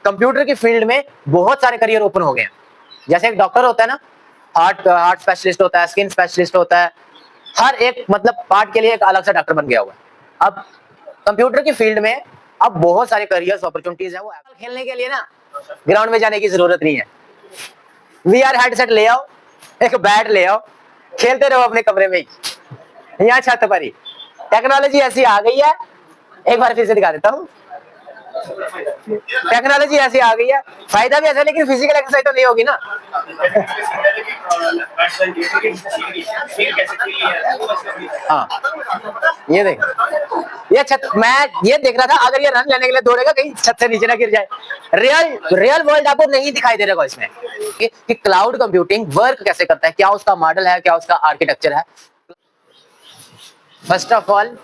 Computer की field में बहुत सारे करियर ओपन हो गए हैं। जैसे एक डॉक्टर होता है ना, हार्ट स्पेशलिस्ट होता है, स्किन स्पेशलिस्ट होता है, हर एक मतलब पार्ट के लिए एक अलग सा डॉक्टर बन गया हुआ है। अब कंप्यूटर की फील्ड में अब बहुत सारे करियर अपॉर्चुनिटीज है। वो खेलने के लिए ना ग्राउंड में जाने की जरूरत नहीं है। वीआर हेडसेट ले आओ, एक बैट ले आओ, खेलते रहो अपने कमरे में ही, यहाँ छत पर ही। टेक्नोलॉजी ऐसी आ गई है, एक बार फिर से दिखा देता हूँ। टेक्नोलॉजी ऐसी आ गई है, फायदा भी ऐसा है, लेकिन फिजिकल एक्सरसाइज तो नहीं होगी ना। हाँ, ये देख, ये छत, मैं ये देख रहा था अगर ये रन लेने के लिए दौड़ेगा कहीं छत से नीचे ना गिर जाए। रियल वर्ल्ड आपको नहीं दिखाई दे रहा इसमें कि क्लाउड कंप्यूटिंग वर्क कैसे करता है, क्या उसका मॉडल है, क्या उसका आर्किटेक्चर है। First of all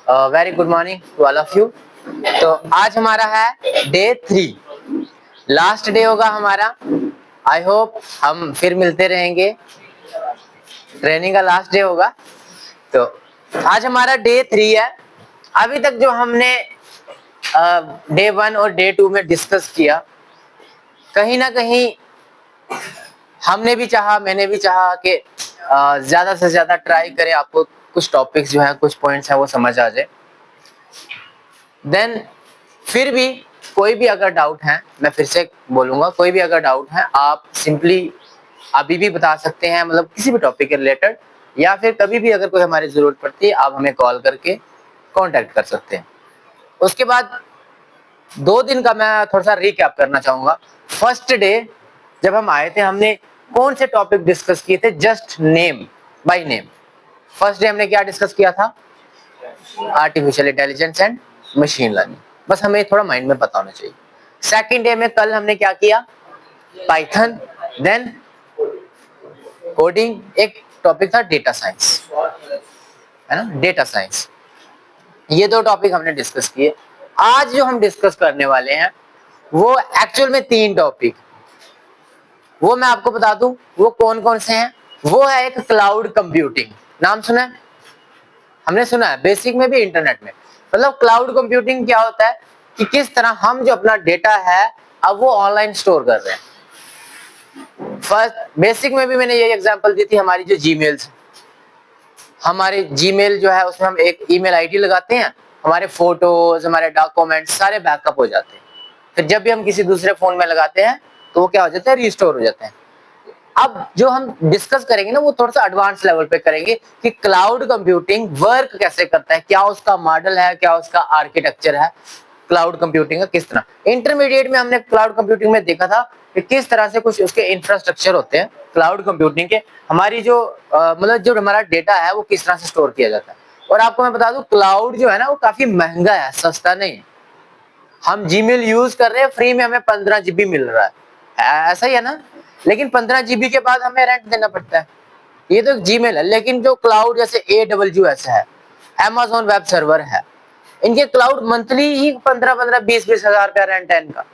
very good morning to all of you. तो आज हमारा है डे 3, लास्ट डे होगा हमारा। आई होप हम फिर मिलते रहेंगे, ट्रेनिंग का लास्ट डे होगा। तो आज हमारा डे 3 है। अभी तक जो हमने डे 1 और डे 2 में डिस्कस किया, कहीं ना कहीं हमने भी चाहा, मैंने भी चाहा कि ज्यादा से ज्यादा ट्राई करें, आपको कुछ टॉपिक्स जो है, कुछ पॉइंट्स है वो समझ आ जाए। देन फिर भी कोई भी अगर डाउट है, मैं फिर से बोलूंगा, कोई भी अगर डाउट है आप सिंपली अभी भी बता सकते हैं, मतलब किसी भी टॉपिक के रिलेटेड, या फिर कभी भी अगर कोई हमारी जरूरत पड़ती है आप हमें कॉल करके कांटेक्ट कर सकते हैं। उसके बाद 2 दिन का मैं थोड़ा सा रिकैप करना चाहूंगा। फर्स्ट डे जब हम आए थे, हमने कौन से टॉपिक डिस्कस किए थे, just name by name. First day हमने क्या डिस्कस किया था, artificial intelligence and machine learning, बस हमें थोड़ा माइंड में पता होना चाहिए। सेकंड डे में कल हमने क्या किया, पाइथन, देन कोडिंग, एक टॉपिक था डेटा साइंस, है ना, डेटा साइंस। ये 2 टॉपिक हमने डिस्कस किए। आज जो हम डिस्कस करने वाले हैं वो एक्चुअल में 3 टॉपिक, वो मैं आपको बता दूं वो कौन कौन से हैं। वो है एक क्लाउड कंप्यूटिंग, नाम सुना है, हमने सुना है बेसिक में भी, इंटरनेट में। मतलब क्लाउड कंप्यूटिंग क्या होता है कि किस तरह हम जो अपना डेटा है अब वो ऑनलाइन स्टोर कर रहे हैं। फर्स्ट बेसिक में भी मैंने ये एग्जांपल दी थी, हमारी जो जीमेल्स, हमारे जीमेल जो है उसमें हम एक ईमेल आईडी लगाते हैं, हमारे फोटोज, हमारे डॉक्यूमेंट्स सारे बैकअप हो जाते हैं। फिर जब भी हम किसी दूसरे फोन में लगाते हैं तो वो क्या हो जाता है, रिस्टोर हो जाते हैं। अब जो हम डिस्कस करेंगे ना वो थोड़ा सा एडवांस लेवल पे करेंगे कि क्लाउड कंप्यूटिंग वर्क कैसे करता है, क्या उसका मॉडल है, क्या उसका आर्किटेक्चर है, क्लाउड कंप्यूटिंग का किस तरह। इंटरमीडिएट में हमने क्लाउड कंप्यूटिंग में देखा था कि किस तरह से कुछ उसके इंफ्रास्ट्रक्चर होते हैं क्लाउड कंप्यूटिंग के, हमारी जो मतलब जो हमारा डेटा है वो किस तरह से स्टोर किया जाता है। और आपको मैं बता दूं क्लाउड जो है ना वो काफी महंगा है, सस्ता नहीं है। हम जीमेल यूज कर रहे हैं, फ्री में हमें 15 GB मिल रहा है, ऐसा ही है ना, लेकिन 15 GB के बाद हमें रेंट देना पड़ता है। ये तो जीमेल है, लेकिन जो क्लाउड जैसे AWS है, Amazon वेब सर्वर है, इनके क्लाउड मंथली ही 15-15, 20-20 हजार रुपया रेंट है इनका,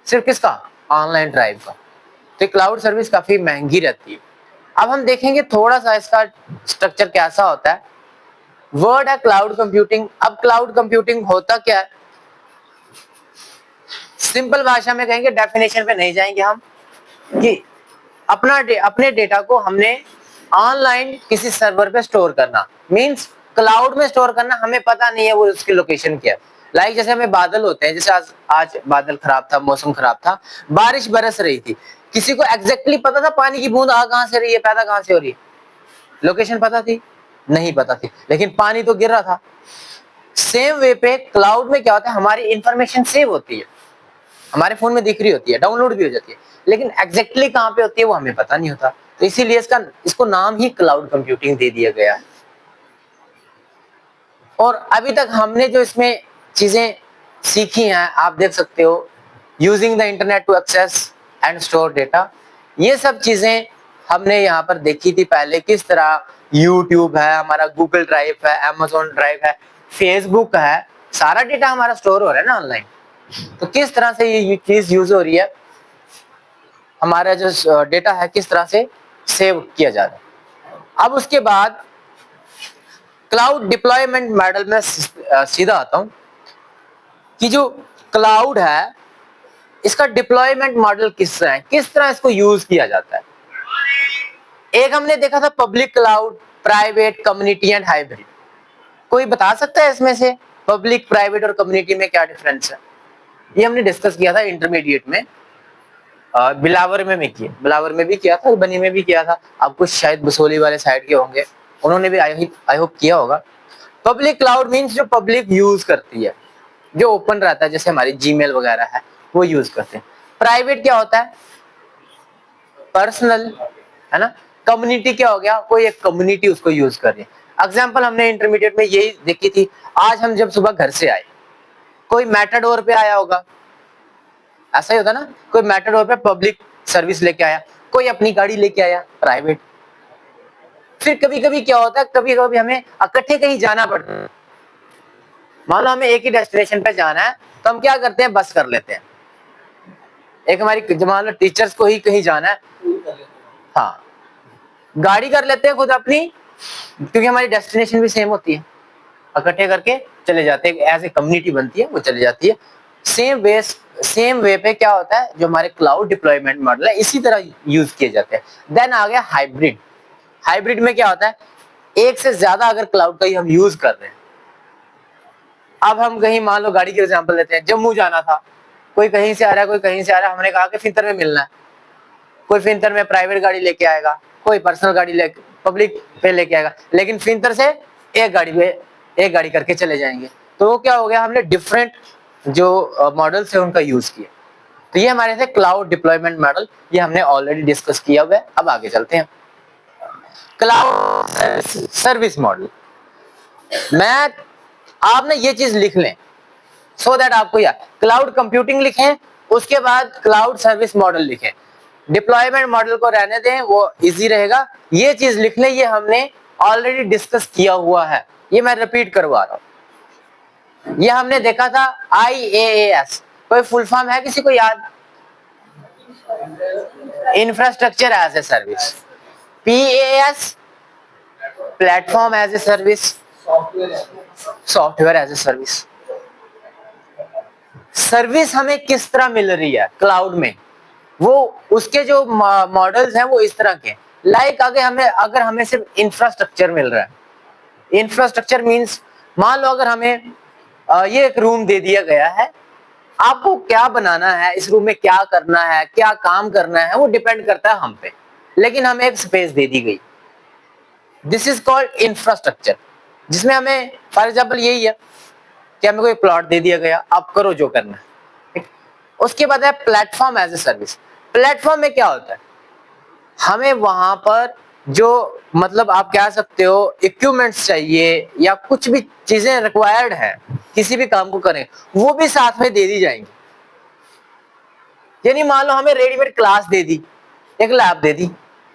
सिर्फ किसका, ऑनलाइन ड्राइव का। तो क्लाउड सर्विस काफी महंगी रहती है। अब हम देखेंगे थोड़ा सा इसका स्ट्रक्चर कैसा होता है। वर्ड है क्लाउड कंप्यूटिंग। अब क्लाउड कंप्यूटिंग होता क्या है, सिंपल भाषा में कहेंगे, डेफिनेशन पे नहीं जाएंगे हम, कि अपने डेटा को हमने ऑनलाइन किसी सर्वर पे स्टोर करना, मींस क्लाउड में स्टोर करना, हमें पता नहीं है वो उसकी लोकेशन क्या है। लाइक जैसे हमें बादल होते हैं, जैसे आज बादल खराब था, मौसम खराब था, बारिश बरस रही थी, किसी को एग्जैक्टली पता था पानी की बूंद आ कहां से रही है, पैदा कहां से हो रही है, लोकेशन पता थी, नहीं पता थी, लेकिन पानी तो गिर रहा था। सेम वे पे क्लाउड में क्या होता है, हमारी इंफॉर्मेशन सेव होती है, हमारे फोन में दिख रही होती है, डाउनलोड भी हो जाती है, लेकिन एग्जैक्टली कहां पे होती है वो हमें पता नहीं होता। तो इसीलिए इसको नाम ही क्लाउड कंप्यूटिंग दे दिया गया है। और अभी तक हमने जो इसमें चीजें सीखी हैं आप देख सकते हो, using the internet to access and store data, ये सब चीजें हमने यहाँ पर देखी थी पहले, किस तरह यूट्यूब है, हमारा गूगल ड्राइव है, Amazon ड्राइव है, फेसबुक है, सारा डेटा हमारा स्टोर हो रहा है ना ऑनलाइन। तो किस तरह से ये चीज यूज हो रही है, हमारा जो डेटा है किस तरह से सेव किया जा रहा है। अब उसके बाद क्लाउड डिप्लॉयमेंट मॉडल में सीधा आता हूं कि जो क्लाउड है, इसका डिप्लॉयमेंट मॉडल किस तरह है, किस तरह इसको यूज किया जाता है। एक हमने देखा था public cloud, private, community and hybrid. कोई बता सकता है इसमें से पब्लिक, प्राइवेट और कम्युनिटी में क्या डिफरेंस है? ये हमने डिस्कस किया था इंटरमीडिएट में, बिलावर में भी किया था, बनी में भी किया था। आपको शायद बसोली वाले साइड के होंगे, उन्होंने भी आई होप किया होगा। पब्लिक क्लाउड मीन्स जो पब्लिक यूज करती है, जो ओपन रहता है, जैसे हमारी जीमेल वगैरह है वो यूज करते हैं। प्राइवेट क्या होता है? पर्सनल, है ना। कम्युनिटी क्या हो गया? कोई एक कम्युनिटी उसको यूज कर रही है। एग्जाम्पल हमने इंटरमीडिएट में यही देखी थी। आज हम जब सुबह घर से आए, कोई मैटाडोर पे आया होगा, ऐसा ही होता ना, कोई मैटाडोर पे पब्लिक सर्विस लेके आया, कोई अपनी गाड़ी लेके आया प्राइवेट। फिर कभी कभी क्या होता है, कभी कभी हमें इकट्ठे कहीं जाना पड़ता है। मान लो हमें एक ही डेस्टिनेशन पे जाना है, तो हम क्या करते हैं, बस कर लेते हैं। एक हमारी मान लो टीचर्स को ही कहीं जाना है, हाँ, गाड़ी कर लेते हैं खुद अपनी, क्योंकि हमारी डेस्टिनेशन भी सेम होती है, इकट्ठे करके चले जाते हैं, एज ए कम्युनिटी बनती है, वो चले जाती है। सेम वे पे क्या होता है, जो हमारे क्लाउड डिप्लॉयमेंट मॉडल है, इसी तरह यूज किए जाते हैं। देन आ गया हाइब्रिड। हाइब्रिड में क्या होता है, एक से ज्यादा अगर क्लाउड का ही हम यूज कर रहे हैं। अब हम कहीं, मान लो गाड़ी के एग्जांपल लेते हैं, जम्मू जाना था, कोई कहीं से आ रहा है, कोई कहीं से आ रहा है, हमने कहा कि फिंतर में मिलना है, कोई फिंतर में प्राइवेट गाड़ी लेके आएगा, कोई पर्सनल गाड़ी लेके पब्लिक पे लेके आएगा, लेकिन फिंतर से एक गाड़ी करके चले जाएंगे। तो वो क्या हो गया, हमने डिफरेंट जो मॉडल्स है उनका यूज किया। तो ये हमारे थे क्लाउड डिप्लॉयमेंट मॉडल, ये हमने ऑलरेडी डिस्कस किया हुआ है। अब आगे चलते हैं, क्लाउड सर्विस मॉडल। मैं आप ना ये चीज लिख लें सो दैट आपको याद, क्लाउड कंप्यूटिंग लिखें, उसके बाद क्लाउड सर्विस मॉडल लिखें। डिप्लॉयमेंट मॉडल को रहने दें, वो इजी रहेगा। ये चीज लिख लें, ये हमने ऑलरेडी डिस्कस किया हुआ है, ये मैं रिपीट करवा रहा हूं। ये हमने देखा था IaaS, कोई फुल फॉर्म है किसी को याद? Infrastructure as a service. PaaS, platform as a service, software as a service. Service हमें किस तरह मिल रही है क्लाउड में, वो उसके जो मॉडल्स हैं वो इस तरह के। लाइक अगर हमें सिर्फ इंफ्रास्ट्रक्चर मिल रहा है, इंफ्रास्ट्रक्चर मींस मान लो अगर हमें ये एक रूम दे दिया गया है, आपको क्या बनाना है, इस रूम में क्या करना है, क्या काम करना है, वो डिपेंड करता है हम पे, लेकिन हमें एक स्पेस दे दी गई, दिस इज कॉल्ड इंफ्रास्ट्रक्चर। जिसमें हमें फॉर एग्जाम्पल यही है कि हमें कोई प्लॉट दे दिया गया, आप करो जो करना है। उसके बाद है platform as a service. Platform में क्या होता है, हमें वहां पर जो मतलब आप कह सकते हो इक्विपमेंट्स चाहिए या कुछ भी चीजें रिक्वायर्ड है किसी भी काम को करें, वो भी साथ में दे दी जाएंगी। यानी मान लो हमें रेडीमेड क्लास दे दी, एक लैब दे दी,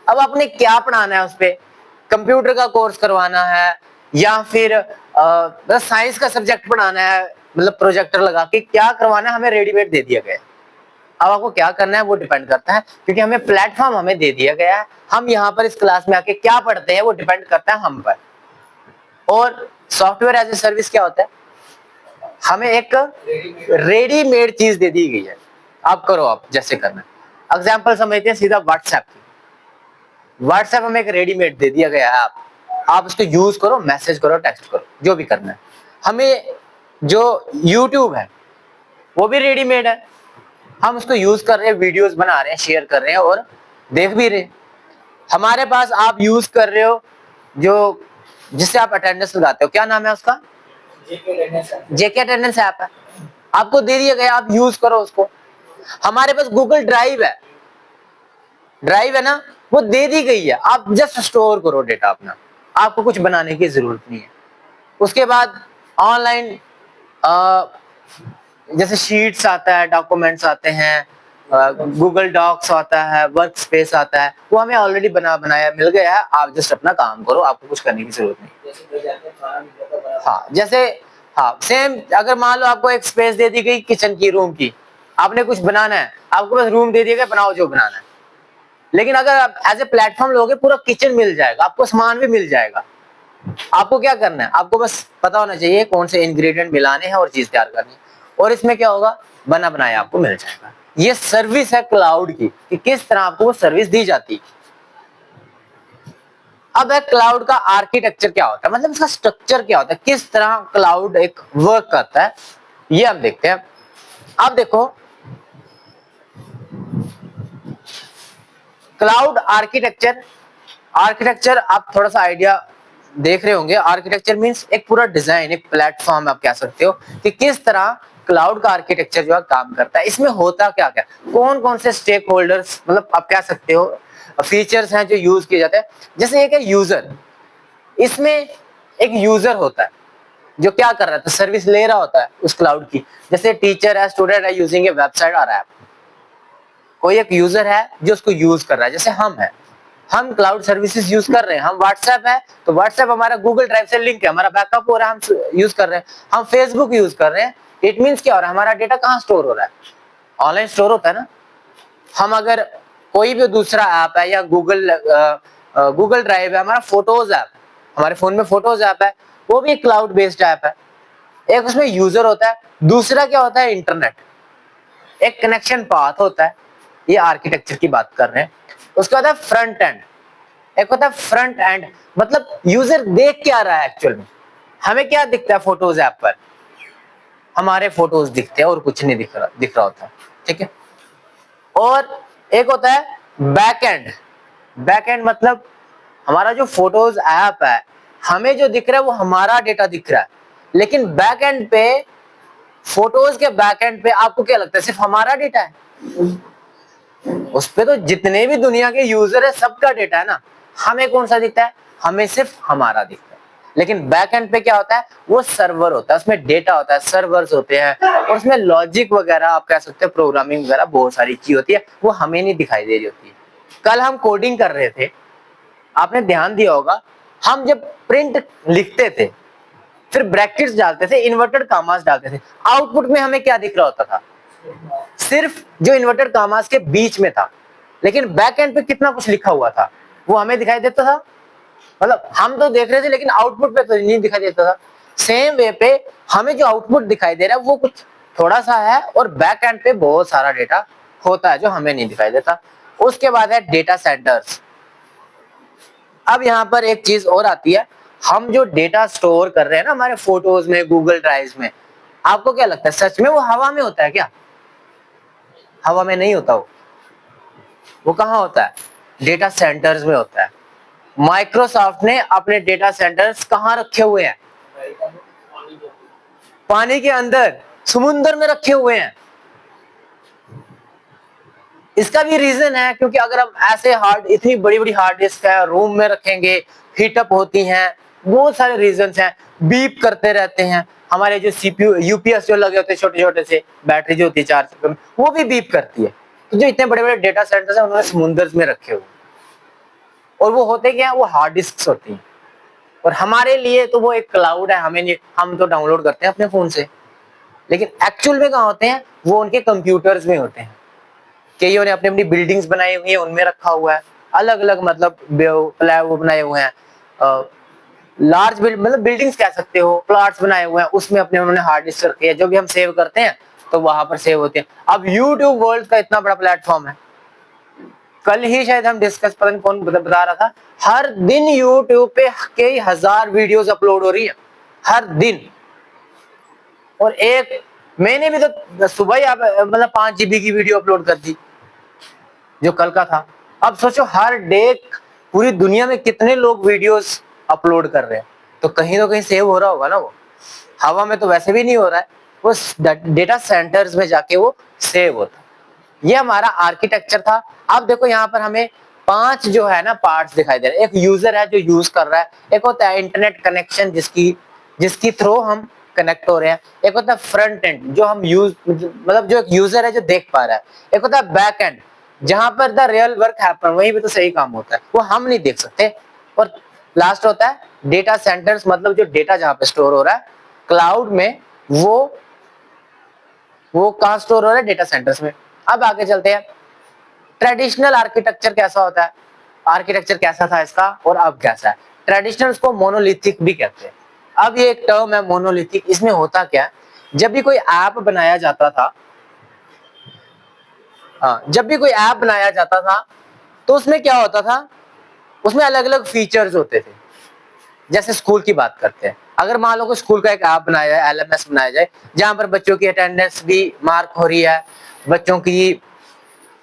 अब आपने क्या पढ़ाना है, उस पे कंप्यूटर का कोर्स करवाना है या फिर साइंस का सब्जेक्ट पढ़ाना है, मतलब प्रोजेक्टर लगा के क्या करवाना है, हमें रेडीमेड दे दिया गया है। अब आपको क्या करना है वो डिपेंड करता है, क्योंकि हमें प्लेटफॉर्म हमें दे दिया गया है, हम यहाँ पर इस क्लास में आके क्या पढ़ते हैं वो डिपेंड करता है हम पर। और सॉफ्टवेयर एज ए सर्विस क्या होता है, हमें एक रेडीमेड चीज दे दी गई है, आप करो, आप जैसे करना है। एग्जाम्पल समझते हैं सीधा व्हाट्सएप की। व्हाट्सएप हमें एक रेडीमेड दे दिया गया है, आप उसको यूज करो, मैसेज करो, टेक्स्ट करो, जो भी करना है। हमें जो यूट्यूब है वो भी रेडीमेड है, हम उसको यूज कर रहे हैं, वीडियोस बना रहे हैं, शेयर कर रहे हैं और देख भी रहे हैं। हमारे पास आप यूज कर रहे हो जो जिससे आप अटेंडेंस लगाते हो, क्या नाम है उसका? जेके अटेंडेंस ऐप है, आपको दे दिया गया, आप यूज करो उसको। हमारे पास गूगल ड्राइव है ना, वो दे दी गई है, आप जस्ट स्टोर करो डेटा अपना, आपको कुछ बनाने की जरूरत नहीं है। उसके बाद ऑनलाइन जैसे शीट्स आता है, डॉक्यूमेंट्स आते हैं, गूगल डॉक्स आता है, वर्क स्पेस आता है, वो हमें ऑलरेडी बनाया मिल गया है, आप जस्ट अपना काम करो, आपको कुछ करने की जरूरत नहीं। हाँ, जैसे हाँ सेम, अगर मान लो आपको एक स्पेस दे दी गई किचन की, रूम की, आपने कुछ बनाना है, आपको बस रूम दे दिया गया, बनाओ जो बनाना है। लेकिन अगर आप एज ए प्लेटफॉर्म लोगे, पूरा किचन मिल जाएगा, आपको सामान भी मिल जाएगा। आपको क्या करना है, आपको बस पता होना चाहिए कौन से इंग्रेडिएंट मिलाने हैं और चीज तैयार करनी है। और इसमें क्या होगा, बना बनाया आपको मिल जाएगा। ये सर्विस है क्लाउड की कि किस तरह आपको वो सर्विस दी जाती है। अब है क्लाउड का आर्किटेक्चर क्या होता है, मतलब इसका स्ट्रक्चर क्या होता है, किस तरह क्लाउड एक वर्क करता है, ये हम देखते हैं। अब देखो क्लाउड आर्किटेक्चर, आर्किटेक्चर आप थोड़ा सा आइडिया देख रहे होंगे। आर्किटेक्चर मींस एक पूरा डिजाइन, एक प्लेटफॉर्म आप कह सकते हो कि किस तरह क्लाउड का आर्किटेक्चर जो है काम करता है। इसमें होता क्या क्या, कौन कौन से स्टेक होल्डर्स, मतलब आप कह सकते हो फीचर्स हैं जो यूज किए जाते हैं। जैसे एक है यूजर, इसमें एक यूजर होता है जो क्या कर रहा है, तो सर्विस ले रहा होता है उस क्लाउड की। जैसे टीचर है, स्टूडेंट है यूजिंग ए वेबसाइट और ऐप, कोई एक यूजर है जो उसको यूज कर रहा है। जैसे हम है, हम क्लाउड सर्विसेज यूज कर रहे हैं। हम व्हाट्सएप है तो व्हाट्सएप हमारा गूगल ड्राइव से लिंक है, हमारा बैकअप हो रहा है, हम यूज कर रहे हैं। हम फेसबुक यूज कर रहे हैं, इट मींस क्या हो रहा है, हमारा डेटा कहाँ स्टोर हो रहा है, ऑनलाइन स्टोर होता है ना। हम अगर कोई भी दूसरा ऐप है या गूगल ड्राइव है, हमारा फोटोज ऐप, हमारे फोन में फोटोज ऐप है, वो भी क्लाउड बेस्ड ऐप है। एक उसमें यूजर होता है, दूसरा क्या होता है, इंटरनेट, एक कनेक्शन पाथ होता है। ये आर्किटेक्चर की बात कर रहे हैं। उसके बाद है फ्रंट एंड, एक होता है फ्रंट एंड, मतलब यूजर देख क्या रहा है एक्चुअल में, हमें क्या दिखता है फोटोज ऐप पर, हमारे फोटोज दिखते हैं और कुछ नहीं दिख रहा होता है, ठीक है। और एक होता है बैक एंड, बैक एंड मतलब हमारा जो फोटोज ऐप है, हमें जो दिख रहा है वो हमारा डेटा दिख रहा है, लेकिन बैक एंड पे, फोटोज के बैक एंड पे आपको क्या लगता है, सिर्फ हमारा डेटा है? उस पे तो जितने भी दुनिया के यूजर है सबका डेटा है ना। हमें कौन सा दिखता है, हमें सिर्फ हमारा दिखता है। लेकिन बैक एंड पे क्या होता है, वो सर्वर होता है, उसमें डेटा होता है, सर्वर्स होते हैं, और उसमें लॉजिक वगैरह आप कह सकते हैं, प्रोग्रामिंग वगैरह बहुत सारी चीज होती है, वो हमें नहीं दिखाई दे रही होती है। कल हम कोडिंग कर रहे थे, आपने ध्यान दिया होगा, हम जब प्रिंट लिखते थे फिर ब्रैकेट्स डालते थे, इन्वर्टेड कामास डालते थे, आउटपुट में हमें क्या दिख रहा होता था, सिर्फ जो इन्वर्टेड कामास के बीच में था। लेकिन बैक एंड पे कितना कुछ लिखा हुआ था वो हमें दिखाई देता था, मतलब हम तो देख रहे थे लेकिन आउटपुट पे तो नहीं दिखाई देता था। सेम वे पे हमें जो आउटपुट दिखाई दे रहा है वो कुछ थोड़ा सा है, और बैक एंड पे बहुत सारा डेटा होता है जो हमें नहीं दिखाई देता। उसके बाद है डेटा सेंटर्स। अब यहाँ पर एक चीज और आती है, हम जो डेटा स्टोर कर रहे हैं ना हमारे फोटोज में, गूगल ड्राइव में, आपको क्या लगता है सच में वो हवा में होता है क्या? हवा में नहीं होता, वो कहाँ होता है, डेटा सेंटर्स में होता है। माइक्रोसॉफ्ट ने अपने डेटा सेंटर्स कहाँ रखे हुए हैं? पानी के अंदर, समुद्र में रखे हुए हैं। इसका भी रीजन है क्योंकि अगर हम ऐसे इतनी बड़ी बड़ी हार्ड डिस्क है रूम में रखेंगे, हीटअप होती हैं, बहुत सारे रीजंस हैं, बीप करते रहते हैं। हमारे जो सीपीयू यूपीएस जो लगे होते हैं, छोटे छोटे से बैटरी जो होती है चार्ज, वो भी बीप करती है। तो जो इतने बड़े बड़े डेटा सेंटर्स हैं उन्होंने समुद्र में रखे हुए, और वो होते क्या है, वो हार्ड डिस्क होती हैं। और हमारे लिए तो वो एक क्लाउड है, हमें नहीं, हम तो डाउनलोड करते हैं अपने फोन से, लेकिन एक्चुअल में कहाँ होते हैं, वो उनके कंप्यूटर्स में होते हैं। कईयों ने अपनी अपनी बिल्डिंग्स बनाई हुई है, उनमें रखा हुआ है, अलग अलग मतलब वो बनाए हुए हैं, लार्ज मतलब बिल्डिंग्स कह सकते हो, प्लॉट्स बनाए हुए हैं, उसमें अपने उन्होंने हार्ड डिस्क रखी है, जो भी हम सेव करते हैं तो वहां पर सेव होते हैं। अब यूट्यूब वर्ल्ड का इतना बड़ा प्लेटफॉर्म है, कल ही शायद हम डिस्कस, पता नहीं कौन बता रहा था, हर दिन यूट्यूब पे कई हजार वीडियोस अपलोड हो रही है हर दिन। और एक मैंने भी तो सुबह ही मतलब 5 GB की वीडियो अपलोड कर दी जो कल का था। अब सोचो हर डे पूरी दुनिया में कितने लोग वीडियोस अपलोड कर रहे हैं, तो कहीं ना कहीं सेव हो रहा होगा ना। वो हवा में तो वैसे भी नहीं हो रहा है, वो डेटा सेंटर्स में जाके वो सेव होता है। ये हमारा आर्किटेक्चर था। अब देखो यहाँ पर हमें 5 जो है ना पार्ट्स दिखाई दे रहे हैं। एक यूजर है जो यूज कर रहा है, एक होता है इंटरनेट कनेक्शन जिसकी थ्रू हम कनेक्ट हो रहे हैं, एक होता है फ्रंट एंड जो हम मतलब जो एक यूजर है जो देख पा रहा है, एक होता है बैक एंड जहां पर द रियल वर्क हैपन, वहीं पे तो सही काम होता है, वो हम नहीं देख सकते। और लास्ट होता है डेटा सेंटर्स, मतलब जो डेटा जहां पे स्टोर हो रहा है क्लाउड में, वो कहां स्टोर हो रहा है, डेटा सेंटर्स में। अब आगे चलते हैं, ट्रेडिशनल आर्किटेक्चर कैसा होता है, आर्किटेक्चर कैसा था इसका और अब कैसा है। ट्रेडिशनल को मोनोलिथिक भी कहते हैं। अब ये एक टर्म है मोनोलिथिक, इसमें होता क्या है, जब भी कोई ऐप बनाया जाता था हाँ, जब भी कोई ऐप बनाया जाता था तो उसमें क्या होता था, उसमें अलग अलग फीचर्स होते थे। जैसे स्कूल की बात करते हैं, अगर मान लो कि स्कूल का एक ऐप बनाया जाए, एलएमएस बनाया जाए, जहां पर बच्चों की अटेंडेंस भी मार्क हो रही है, बच्चों की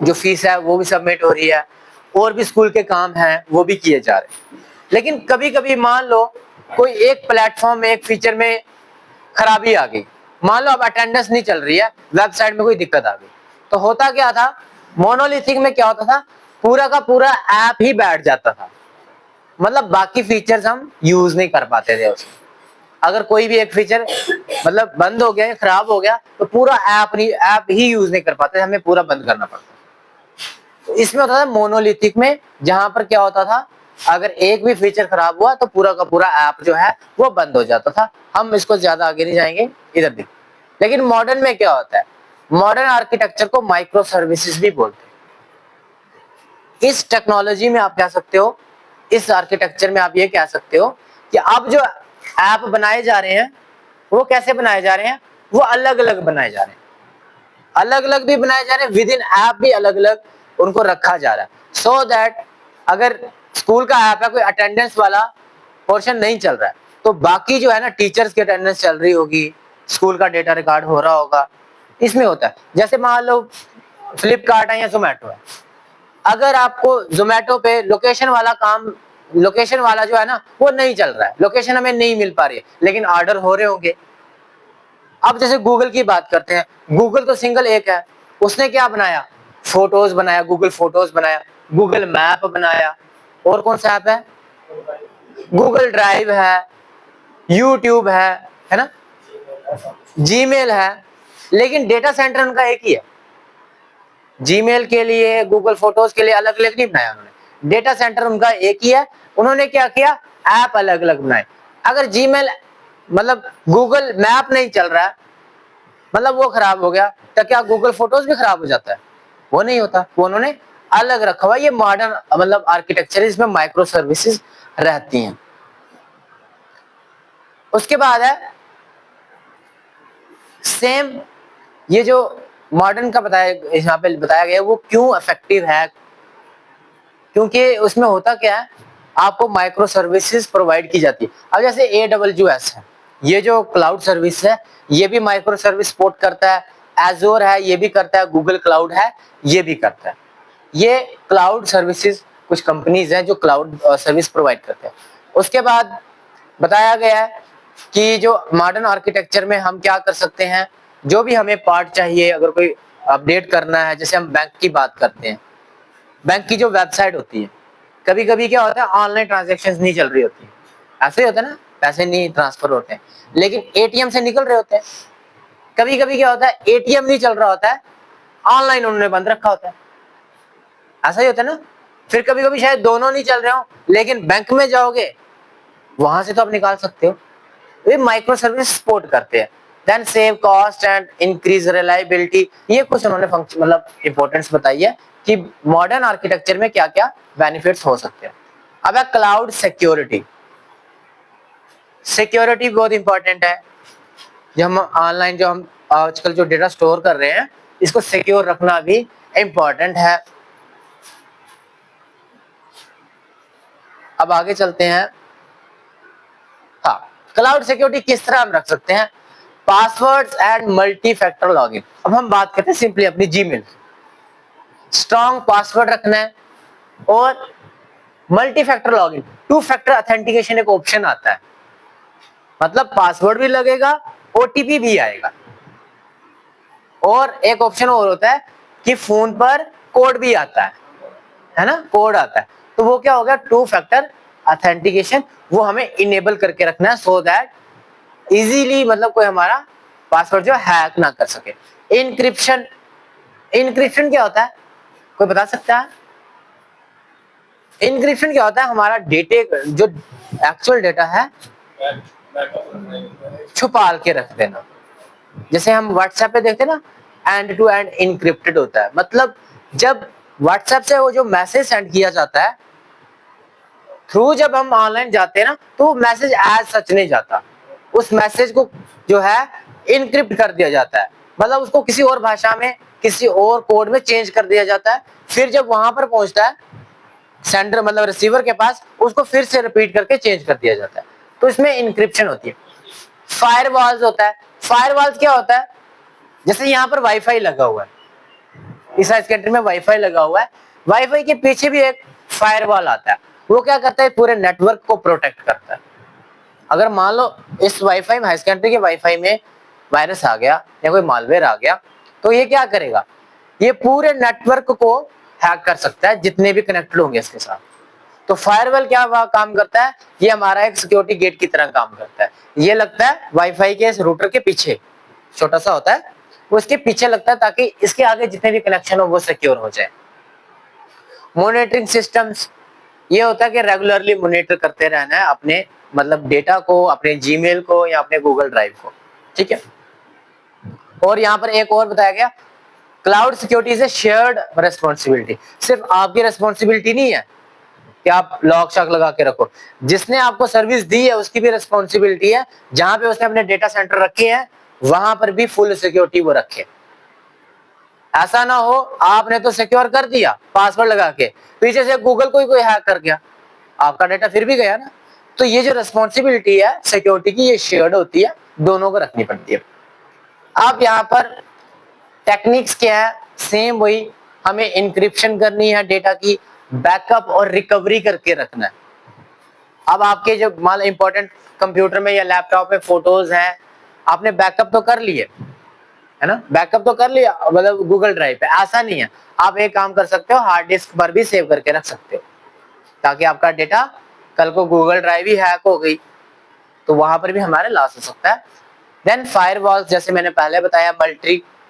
जो फीस है वो भी सबमिट हो रही है, और भी स्कूल के काम हैं वो भी किए जा रहे हैं। लेकिन कभी कभी मान लो कोई एक प्लेटफॉर्म में, एक फीचर में खराबी आ गई, मान लो अब अटेंडेंस नहीं चल रही है, वेबसाइट में कोई दिक्कत आ गई, तो होता क्या था, मोनोलिथिक में क्या होता था, पूरा का पूरा ऐप ही बैठ जाता था। मतलब बाकी फीचर्स हम यूज नहीं कर पाते थे उसमें। अगर कोई भी एक फीचर मतलब बंद हो गया, खराब हो गया, तो पूरा ऐप ही यूज नहीं कर पाते, हमें पूरा बंद करना पड़ता। तो इसमें होता था मोनोलिथिक में, जहां पर क्या होता था, अगर एक भी फीचर खराब हुआ तो पूरा का पूरा ऐप जो है वो बंद हो जाता था। हम इसको ज्यादा आगे नहीं जाएंगे, इधर देखिए। लेकिन मॉडर्न में क्या होता है, मॉडर्न आर्किटेक्चर को माइक्रो सर्विसेज भी बोलते हैं। इस टेक्नोलॉजी में आप कह सकते हो, इस आर्किटेक्चर में आप ये कह सकते हो कि अब जो ऐप बनाए जा रहे हैं वो कैसे बनाए जा रहे हैं, वो अलग अलग बनाए जा रहे हैं, अलग अलग भी बनाए जा रहे हैं, विद इन ऐप भी अलग अलग उनको रखा जा रहा है, सो दैट अगर स्कूल का ऐप है, कोई अटेंडेंस वाला पोर्शन नहीं चल रहा है, तो बाकी जो है ना, टीचर्स की अटेंडेंस चल रही होगी, स्कूल का डेटा रिकॉर्ड हो रहा होगा। इसमें होता है, जैसे मान लो फ्लिपकार्ट है या जोमेटो है, अगर आपको जोमेटो पे लोकेशन वाला काम, लोकेशन वाला जो है ना वो नहीं चल रहा है, लोकेशन हमें नहीं मिल पा रही है, लेकिन ऑर्डर हो रहे होंगे। अब जैसे गूगल की बात करते हैं, गूगल तो सिंगल एक है, उसने क्या बनाया, फोटोज बनाया, गूगल फोटोज बनाया, गूगल मैप बनाया, और कौन सा ऐप है, गूगल ड्राइव है, यूट्यूब है ना, जीमेल है। लेकिन डेटा सेंटर उनका एक ही है, जीमेल के लिए, गूगल फोटोज के लिए अलग अलग नहीं बनाया उन्होंने, डेटा सेंटर उनका एक ही है। उन्होंने क्या किया, ऐप अलग अलग बनाए। अगर जीमेल मतलब गूगल मैप नहीं चल रहा है, मतलब वो खराब हो गया, तो क्या गूगल फोटोज भी खराब हो जाता है, वो नहीं होता, वो उन्होंने अलग रखा हुआ। ये मॉडर्न मतलब आर्किटेक्चर है, इसमें माइक्रो सर्विसेज रहती हैं। उसके बाद है सेम, ये जो मॉडर्न का बताया, यहाँ पे बताया गया वो क्यों इफेक्टिव है, क्योंकि उसमें होता क्या है, आपको माइक्रो सर्विसेज प्रोवाइड की जाती है। अब जैसे AWS है, ये जो क्लाउड सर्विस है, ये भी माइक्रो सर्विस सपोर्ट करता है, एजोर है ये भी करता है, गूगल क्लाउड है ये भी करता है। ये क्लाउड सर्विसेज कुछ कंपनीज हैं जो क्लाउड सर्विस प्रोवाइड करते हैं। उसके बाद बताया गया है कि जो मॉडर्न आर्किटेक्चर में हम क्या कर सकते हैं, जो भी हमें पार्ट चाहिए, अगर कोई अपडेट करना है, जैसे हम बैंक की बात करते हैं, बैंक की जो वेबसाइट होती है, कभी कभी क्या होता है, ऑनलाइन ट्रांजैक्शंस नहीं चल रही होती है, ऐसे ही होता है ना, पैसे नहीं ट्रांसफर होते हैं, लेकिन एटीएम से निकल रहे होते हैं। कभी कभी क्या होता है, एटीएम नहीं चल रहा होता है, ऑनलाइन उन्होंने बंद रखा होता है, ऐसा ही होता है ना। फिर कभी कभी शायद दोनों नहीं चल रहे हो, लेकिन बैंक में जाओगे वहां से तो आप निकाल सकते हो। वे माइक्रो सर्विस सपोर्ट करते हैं। Then save cost and increase reliability, ये कुछ उन्होंने फंक्शन मतलब इंपॉर्टेंस बताई है कि मॉडर्न आर्किटेक्चर में क्या क्या बेनिफिट्स हो सकते हैं। अब है क्लाउड सिक्योरिटी। सिक्योरिटी बहुत इंपॉर्टेंट है, जो हम ऑनलाइन जो हम आजकल जो डेटा स्टोर कर रहे हैं, इसको सिक्योर रखना भी इंपॉर्टेंट है। अब आगे चलते हैं। हाँ, क्लाउड सिक्योरिटी किस तरह हम रख सकते हैं, passwords and multi factor login. अब हम बात करते हैं सिंपली अपनी जीमेल, स्ट्रॉन्ग पासवर्ड रखना है, और multi factor login, 2 factor authentication एक ऑप्शन आता है, मतलब पासवर्ड भी लगेगा, ओटीपी भी आएगा, और एक ऑप्शन और होता है कि फोन पर कोड भी आता है ना, कोड आता है। तो वो क्या हो गया, 2 फैक्टर ऑथेंटिकेशन, वो हमें इनेबल करके रखना है, सो दैट इजीली मतलब कोई हमारा पासवर्ड जो हैक ना कर सके। इनक्रिप्शन, इनक्रिप्शन क्या होता है, कोई बता सकता है? इनक्रिप्शन क्या होता है, हमारा डेटे जो एक्चुअल डेटा है छुपा के रख देना। जैसे हम व्हाट्सएप पे देखते हैं ना, एंड टू एंड इनक्रिप्टेड होता है, मतलब जब व्हाट्सएप से वो जो मैसेज सेंड किया जाता है, थ्रू जब हम ऑनलाइन जाते हैं ना, तो मैसेज एज सच नहीं जाता, उस मैसेज को जो है इनक्रिप्ट कर दिया जाता है, मतलब उसको किसी और भाषा में किसी और कोड में चेंज कर दिया जाता है, फिर जब वहां पर पहुंचता है सेंडर मतलब रिसीवर के पास, उसको फिर से रिपीट करके चेंज कर दिया जाता है। तो इसमें इंक्रिप्शन होती है। फायरवॉल्स होता है। फायरवॉल्स क्या होता है, जैसे यहाँ पर वाईफाई लगा हुआ है, इस कंट्री में वाईफाई लगा हुआ है, वाईफाई के पीछे भी एक फायरवॉल आता है। वो क्या करता है, पूरे नेटवर्क को प्रोटेक्ट करता है। अगर मान लो इस वाईफाई में, हाई कंट्री के वाईफाई में वायरस आ गया या कोई मालवेयर आ गया, तो ये क्या करेगा, ये पूरे नेटवर्क को हैक कर सकता है, जितने भी कनेक्टेड होंगे इसके साथ। तो फायरवॉल क्या काम करता है, ये हमारा एक सिक्योरिटी गेट की तरह काम करता है। ये लगता है वाईफाई के रूटर के पीछे, छोटा सा होता है, वो इसके पीछे लगता है ताकि इसके आगे जितने भी कनेक्शन हो वो सिक्योर हो जाए। मॉनिटरिंग सिस्टम्स, ये होता है कि रेगुलरली मॉनिटर करते रहना है अपने मतलब डेटा को, अपने जीमेल को या अपने गूगल ड्राइव को, ठीक है। और यहाँ पर एक और बताया गया, cloud security is a shared responsibility. सिर्फ आपकी रेस्पॉन्सिबिलिटी नहीं है कि आप लॉक शॉक लगा के रखो, जिसने आपको सर्विस दी है उसकी भी रेस्पॉन्सिबिलिटी है, जहां पे उसने अपने डेटा सेंटर रखे हैं वहां पर भी फुल सिक्योरिटी वो रखे। ऐसा ना हो आपने तो सिक्योर कर दिया पासवर्ड लगा के, पीछे से गूगल को ही कोई हैक कर गया, आपका डेटा फिर भी गया ना। तो ये जो रेस्पॉन्सिबिलिटी है सिक्योरिटी की, ये शेयर्ड होती है, दोनों को रखनी पड़ती है। अब यहाँ पर टेक्निक्स क्या है, सेम वही, हमें इंक्रिप्शन करनी है डेटा की, बैकअप और रिकवरी करके रखना है। अब आपके जो मान इंपॉर्टेंट कंप्यूटर में या लैपटॉप में फोटोज हैं, आपने बैकअप तो कर लिए है ना, बैकअप तो कर लिया मतलब गूगल ड्राइव पे, ऐसा नहीं है। आप एक काम कर सकते हो, हार्ड डिस्क पर भी सेव करके रख सकते हो, ताकि आपका डेटा कल को गूगल ड्राइव ही हैक हो गई तो वहां पर भी हमारे लॉस हो सकता है। देन फायरवॉल्स, जैसे मैंने पहले बताया,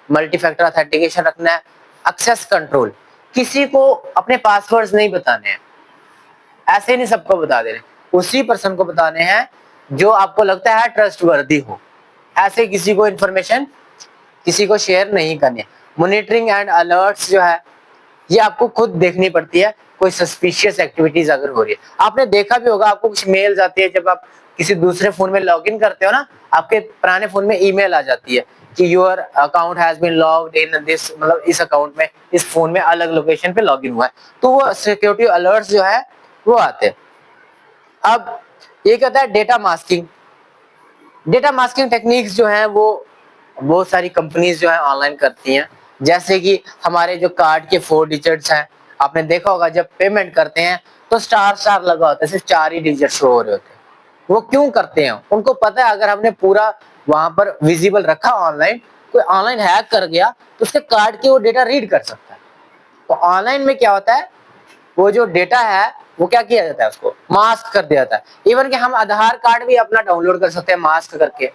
मल्टी फैक्टर ऑथेंटिकेशन रखना है। एक्सेस कंट्रोल, किसी को अपने पासवर्ड्स नहीं बताने हैं, ऐसे नहीं सबको बता दे रहे, उसी पर्सन को बताने हैं जो आपको लगता है ट्रस्टवर्दी हो, ऐसे किसी को इंफॉर्मेशन किसी को शेयर नहीं करनी है। मॉनिटरिंग एंड अलर्ट्स जो है ये आपको खुद देखनी पड़ती है, कोई सस्पिशियस एक्टिविटीज अगर हो रही है। आपने देखा भी होगा, आपको कुछ मेल्स आती है, जब आप किसी दूसरे फोन में लॉगिन करते हो ना, आपके पुराने फोन में ईमेल आ जाती है कि your account has been logged in this, मतलब इस अकाउंट में, इस फोन में अलग लोकेशन पे लॉगिन हुआ है, तो वो सिक्योरिटी अलर्ट्स जो है वो आते हैं। अब ये कहता है data masking. Data masking techniques जो है वो बहुत सारी कंपनीज जो है ऑनलाइन करती हैं, जैसे कि हमारे जो कार्ड के 4 डिजिट्स हैं, आपने देखा होगा जब पेमेंट करते हैं तो स्टार स्टार लगा होता है, सिर्फ 4 ही डिजिट शो हो रहे होते हैं। वो क्यों करते हैं, उनको पता है अगर हमने पूरा वहां पर विजिबल रखा ऑनलाइन, कोई ऑनलाइन हैक कर गया तो उसके कार्ड के वो डेटा रीड कर सकता है। तो ऑनलाइन में क्या होता है, वो जो डेटा है वो क्या किया जाता है, उसको मास्क कर दिया जाता है। इवन कि हम आधार कार्ड भी अपना डाउनलोड कर सकते हैं मास्क करके,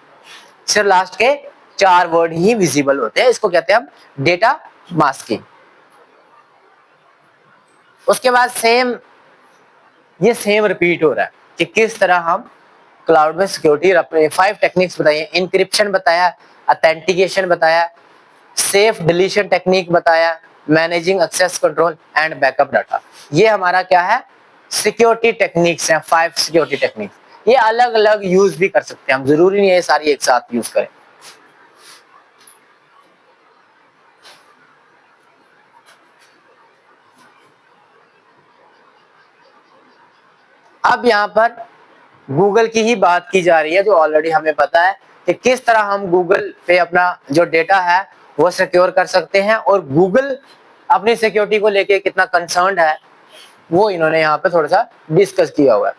सिर्फ लास्ट के 4 वर्ड ही विजिबल होते हैं, इसको कहते हैं हम डेटा मास्किंग। उसके बाद ये सेम रिपीट हो रहा है कि किस तरह हम क्लाउड में सिक्योरिटी अपने 5 टेक्निक्स बताइए, इंक्रिप्शन बताया, ऑथेंटिकेशन बताया, सेफ डिलीशन टेक्निक बताया, managing access control and backup data. ये हमारा क्या है, सिक्योरिटी टेक्निक्स हैं, 5 सिक्योरिटी टेक्निक्स। ये अलग अलग यूज भी कर सकते हैं हम, जरूरी नहीं है सारी एक साथ यूज करें। अब यहाँ पर गूगल की ही बात की जा रही है, जो ऑलरेडी हमें पता है कि किस तरह हम गूगल पे अपना जो डेटा है वो सिक्योर कर सकते हैं, और गूगल अपनी सिक्योरिटी को लेके कितना कंसर्न्ड है वो इन्होंने यहाँ पे थोड़ा सा डिस्कस किया हुआ है।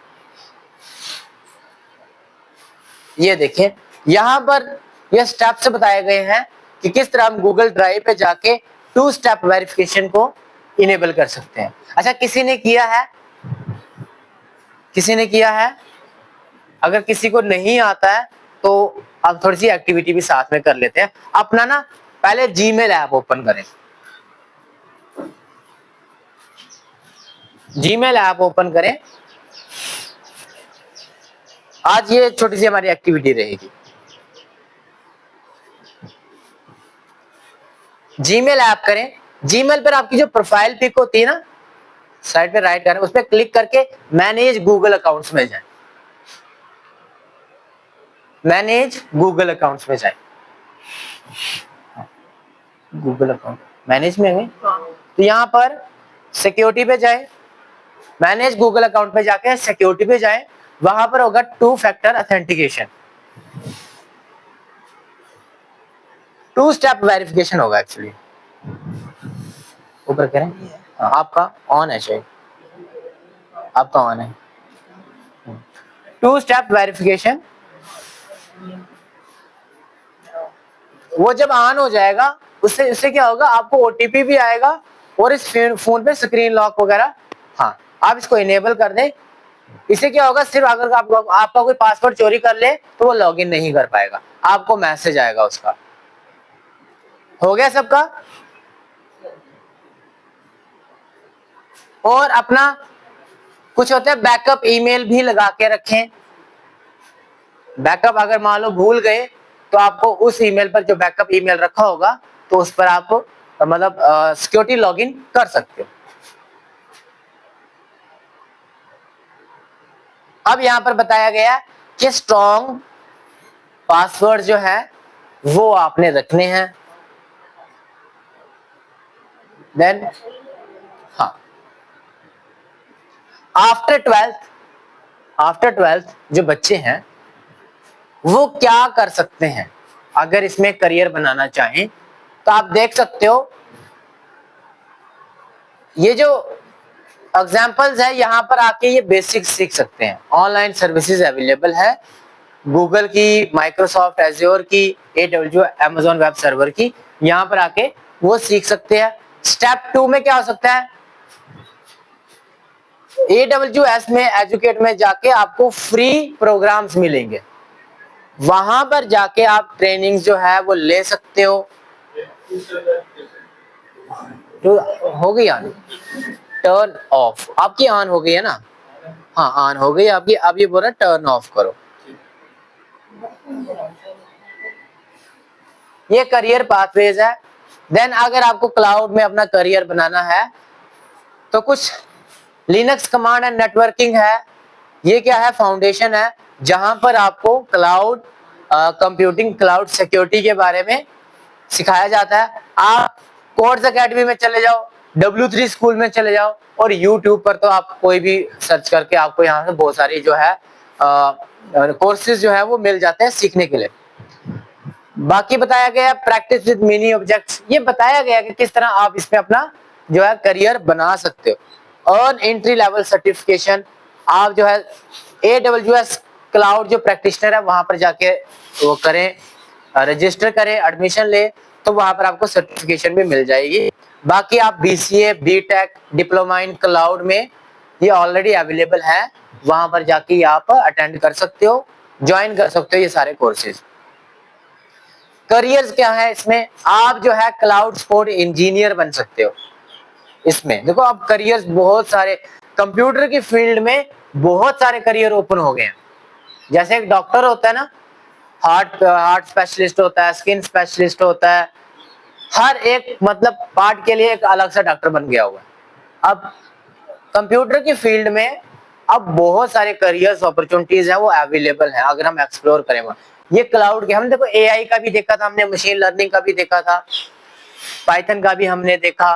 ये देखें, यहाँ पर ये स्टेप्स बताए गए हैं कि किस तरह हम गूगल ड्राइव पे जाके 2 स्टेप वेरिफिकेशन को इनेबल कर सकते हैं। अच्छा, किसी ने किया है, किसी ने किया है, अगर किसी को नहीं आता है तो आप थोड़ी सी एक्टिविटी भी साथ में कर लेते हैं। अपना ना पहले जीमेल ऐप ओपन करें, जीमेल ऐप ओपन करें। आज ये छोटी सी हमारी एक्टिविटी रहेगी। जीमेल ऐप करें, जीमेल पर आपकी जो प्रोफाइल पिक होती है ना, साइड पे राइट करें, उस पर क्लिक करके मैनेज गूगल अकाउंट्स में जाएं, मैनेज गूगल अकाउंट्स में जाएं। गूगल अकाउंट मैनेज में है, तो यहाँ पर सिक्योरिटी पे जाए, मैनेज गूगल अकाउंट पे जाके सिक्योरिटी पे जाए, वहां पर होगा 2 फैक्टर ऑथेंटिकेशन, 2 स्टेप वेरिफिकेशन होगा एक्चुअली। ऊपर करें, आपका ऑन है शायद, आपका ऑन है। 2 स्टेप वेरिफिकेशन, वो जब ऑन हो जाएगा उससे इससे क्या होगा, आपको ओटीपी भी आएगा और इस फोन पे स्क्रीन लॉक वगैरह, हाँ आप इसको इनेबल कर दें। इससे क्या होगा, सिर्फ अगर आपका कोई पासवर्ड चोरी कर ले तो वो लॉगिन नहीं कर पाएगा, आपको मैसेज आएगा उसका। हो गया सबका? और अपना कुछ होता है बैकअप ईमेल भी लगा के रखें। बैकअप अगर मान लो भूल गए तो आपको उस ईमेल पर जो बैकअप ईमेल रखा होगा तो उस पर आप मतलब सिक्योरिटी लॉगिन कर सकते हो। अब यहां पर बताया गया कि स्ट्रॉन्ग पासवर्ड जो है वो आपने रखने हैं। देन हाँ, आफ्टर ट्वेल्थ जो बच्चे हैं वो क्या कर सकते हैं अगर इसमें करियर बनाना चाहें, तो आप देख सकते हो ये जो एग्जाम्पल्स है यहाँ पर आके ये बेसिक्स सीख सकते हैं। ऑनलाइन सर्विसेज अवेलेबल है गूगल की, माइक्रोसॉफ्ट एज्योर की, AWS अमेज़न वेब सर्वर की, यहाँ पर आके वो सीख सकते हैं। स्टेप 2 में क्या हो सकता है, AWS में एजुकेट में जाके आपको फ्री प्रोग्राम्स मिलेंगे, वहां पर जाके आप ट्रेनिंग जो है वो ले सकते हो। तो हो गई ऑन, टर्न ऑफ आपकी ऑन हो गई है ना, हाँ ऑन हो गई आपकी। अब ये बोल रहा है टर्न ऑफ करो। ये करियर पाथवेज है। देन अगर आपको क्लाउड में अपना करियर बनाना है तो कुछ लिनक्स कमांड एंड नेटवर्किंग है। ये क्या है, फाउंडेशन है जहां पर आपको क्लाउड कंप्यूटिंग, क्लाउड सिक्योरिटी के बारे में सिखाया जाता है। आप कोर्स एकेडमी में चले जाओ, W3 स्कूल में चले जाओ, और YouTube पर तो आप कोई भी सर्च करके आपको यहाँ से बहुत सारी जो है कोर्सेज जो है वो मिल जाते हैं सीखने के लिए। बाकी बताया गया प्रैक्टिस विद मिनी ऑब्जेक्ट्स, ये बताया गया कि किस तरह आप इसमें अपना जो है करियर बना सकते हो। और एंट्री लेवल सर्टिफिकेशन, आप जो है AWS क्लाउड जो प्रैक्टिशनर है वहां पर जाके वो करें, रजिस्टर करें, एडमिशन ले, तो वहां पर आपको सर्टिफिकेशन भी मिल जाएगी। बाकी आप BCA, BTech, diploma in cloud में ये ऑलरेडी अवेलेबल है, वहां पर जाके आप अटेंड कर सकते हो, ज्वाइन कर सकते हो ये सारे कोर्सेज। करियर्स क्या है इसमें, आप जो है क्लाउड सपोर्ट इंजीनियर बन सकते हो। इसमें देखो आप करियर्स बहुत सारे, कंप्यूटर की फील्ड में बहुत सारे करियर ओपन हो गए हैं। जैसे एक डॉक्टर होता है ना, हार्ट स्पेशलिस्ट होता है, स्किन स्पेशलिस्ट होता है, हर एक मतलब पार्ट के लिए एक अलग सा डॉक्टर बन गया हुआ है। अब कंप्यूटर की फील्ड में अब बहुत सारे करियर्स अपॉर्चुनिटीज हैं वो अवेलेबल हैं अगर हम एक्सप्लोर करें। ये क्लाउड के, हम देखो AI का भी देखा था हमने, मशीन लर्निंग का भी देखा था, पाइथन का भी हमने देखा।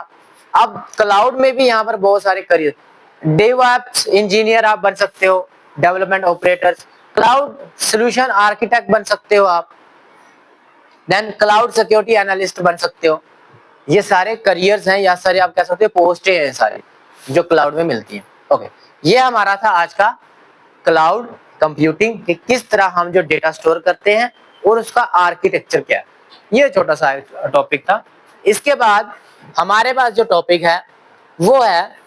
अब क्लाउड में भी यहाँ पर बहुत सारे करियर, डेवऑप्स इंजीनियर आप बन सकते हो, development operators, cloud solution architect बन सकते हो आप, देन क्लाउड सिक्योरिटी एनालिस्ट बन सकते हो। ये सारे करियर्स हैं या सारे आप कह सकते हो पोस्टें हैं सारी जो क्लाउड में मिलती हैं। ओके, ये हमारा था आज का क्लाउड कंप्यूटिंग कि किस तरह हम जो डेटा स्टोर करते हैं और उसका आर्किटेक्चर क्या है। ये छोटा सा टॉपिक था। इसके बाद हमारे पास जो टॉपिक है वो है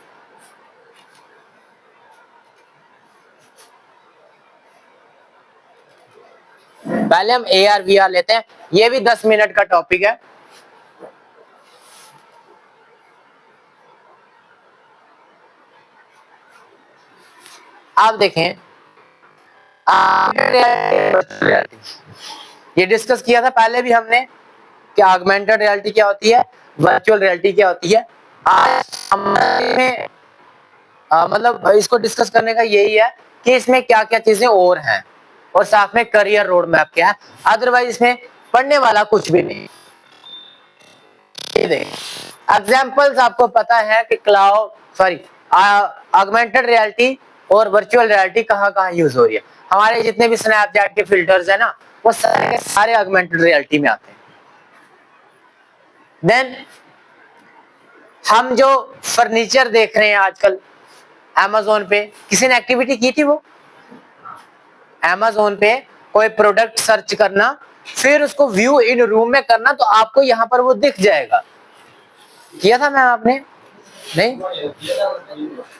पहले हम AR/VR लेते हैं, ये भी 10 मिनट का टॉपिक है। आप देखें, ये डिस्कस किया था पहले भी हमने कि ऑगमेंटेड रियलिटी क्या होती है, वर्चुअल रियलिटी क्या होती है। आज हमें मतलब इसको डिस्कस करने का यही है कि इसमें क्या क्या चीजें और हैं और साथ में करियर रोड मैप क्या है। अदरवाइज इसमें पढ़ने वाला कुछ भी नहीं। ये देखिए एग्जांपल्स आपको पता है कि क्लाउड सॉरी ऑगमेंटेड रियलिटी और वर्चुअल रियलिटी कहाँ यूज हो रही है। हमारे जितने भी स्नैपचैट के फिल्टर्स है ना, वो सारे ऑगमेंटेड रियलिटी में आते हैं। देन हम जो फर्नीचर देख रहे हैं आजकल Amazon पे, किसी ने एक्टिविटी की थी वो Amazon पे कोई प्रोडक्ट सर्च करना, फिर उसको व्यू इन रूम में करना, तो आपको यहाँ पर वो दिख जाएगा। किया था मैम आपने? नहीं,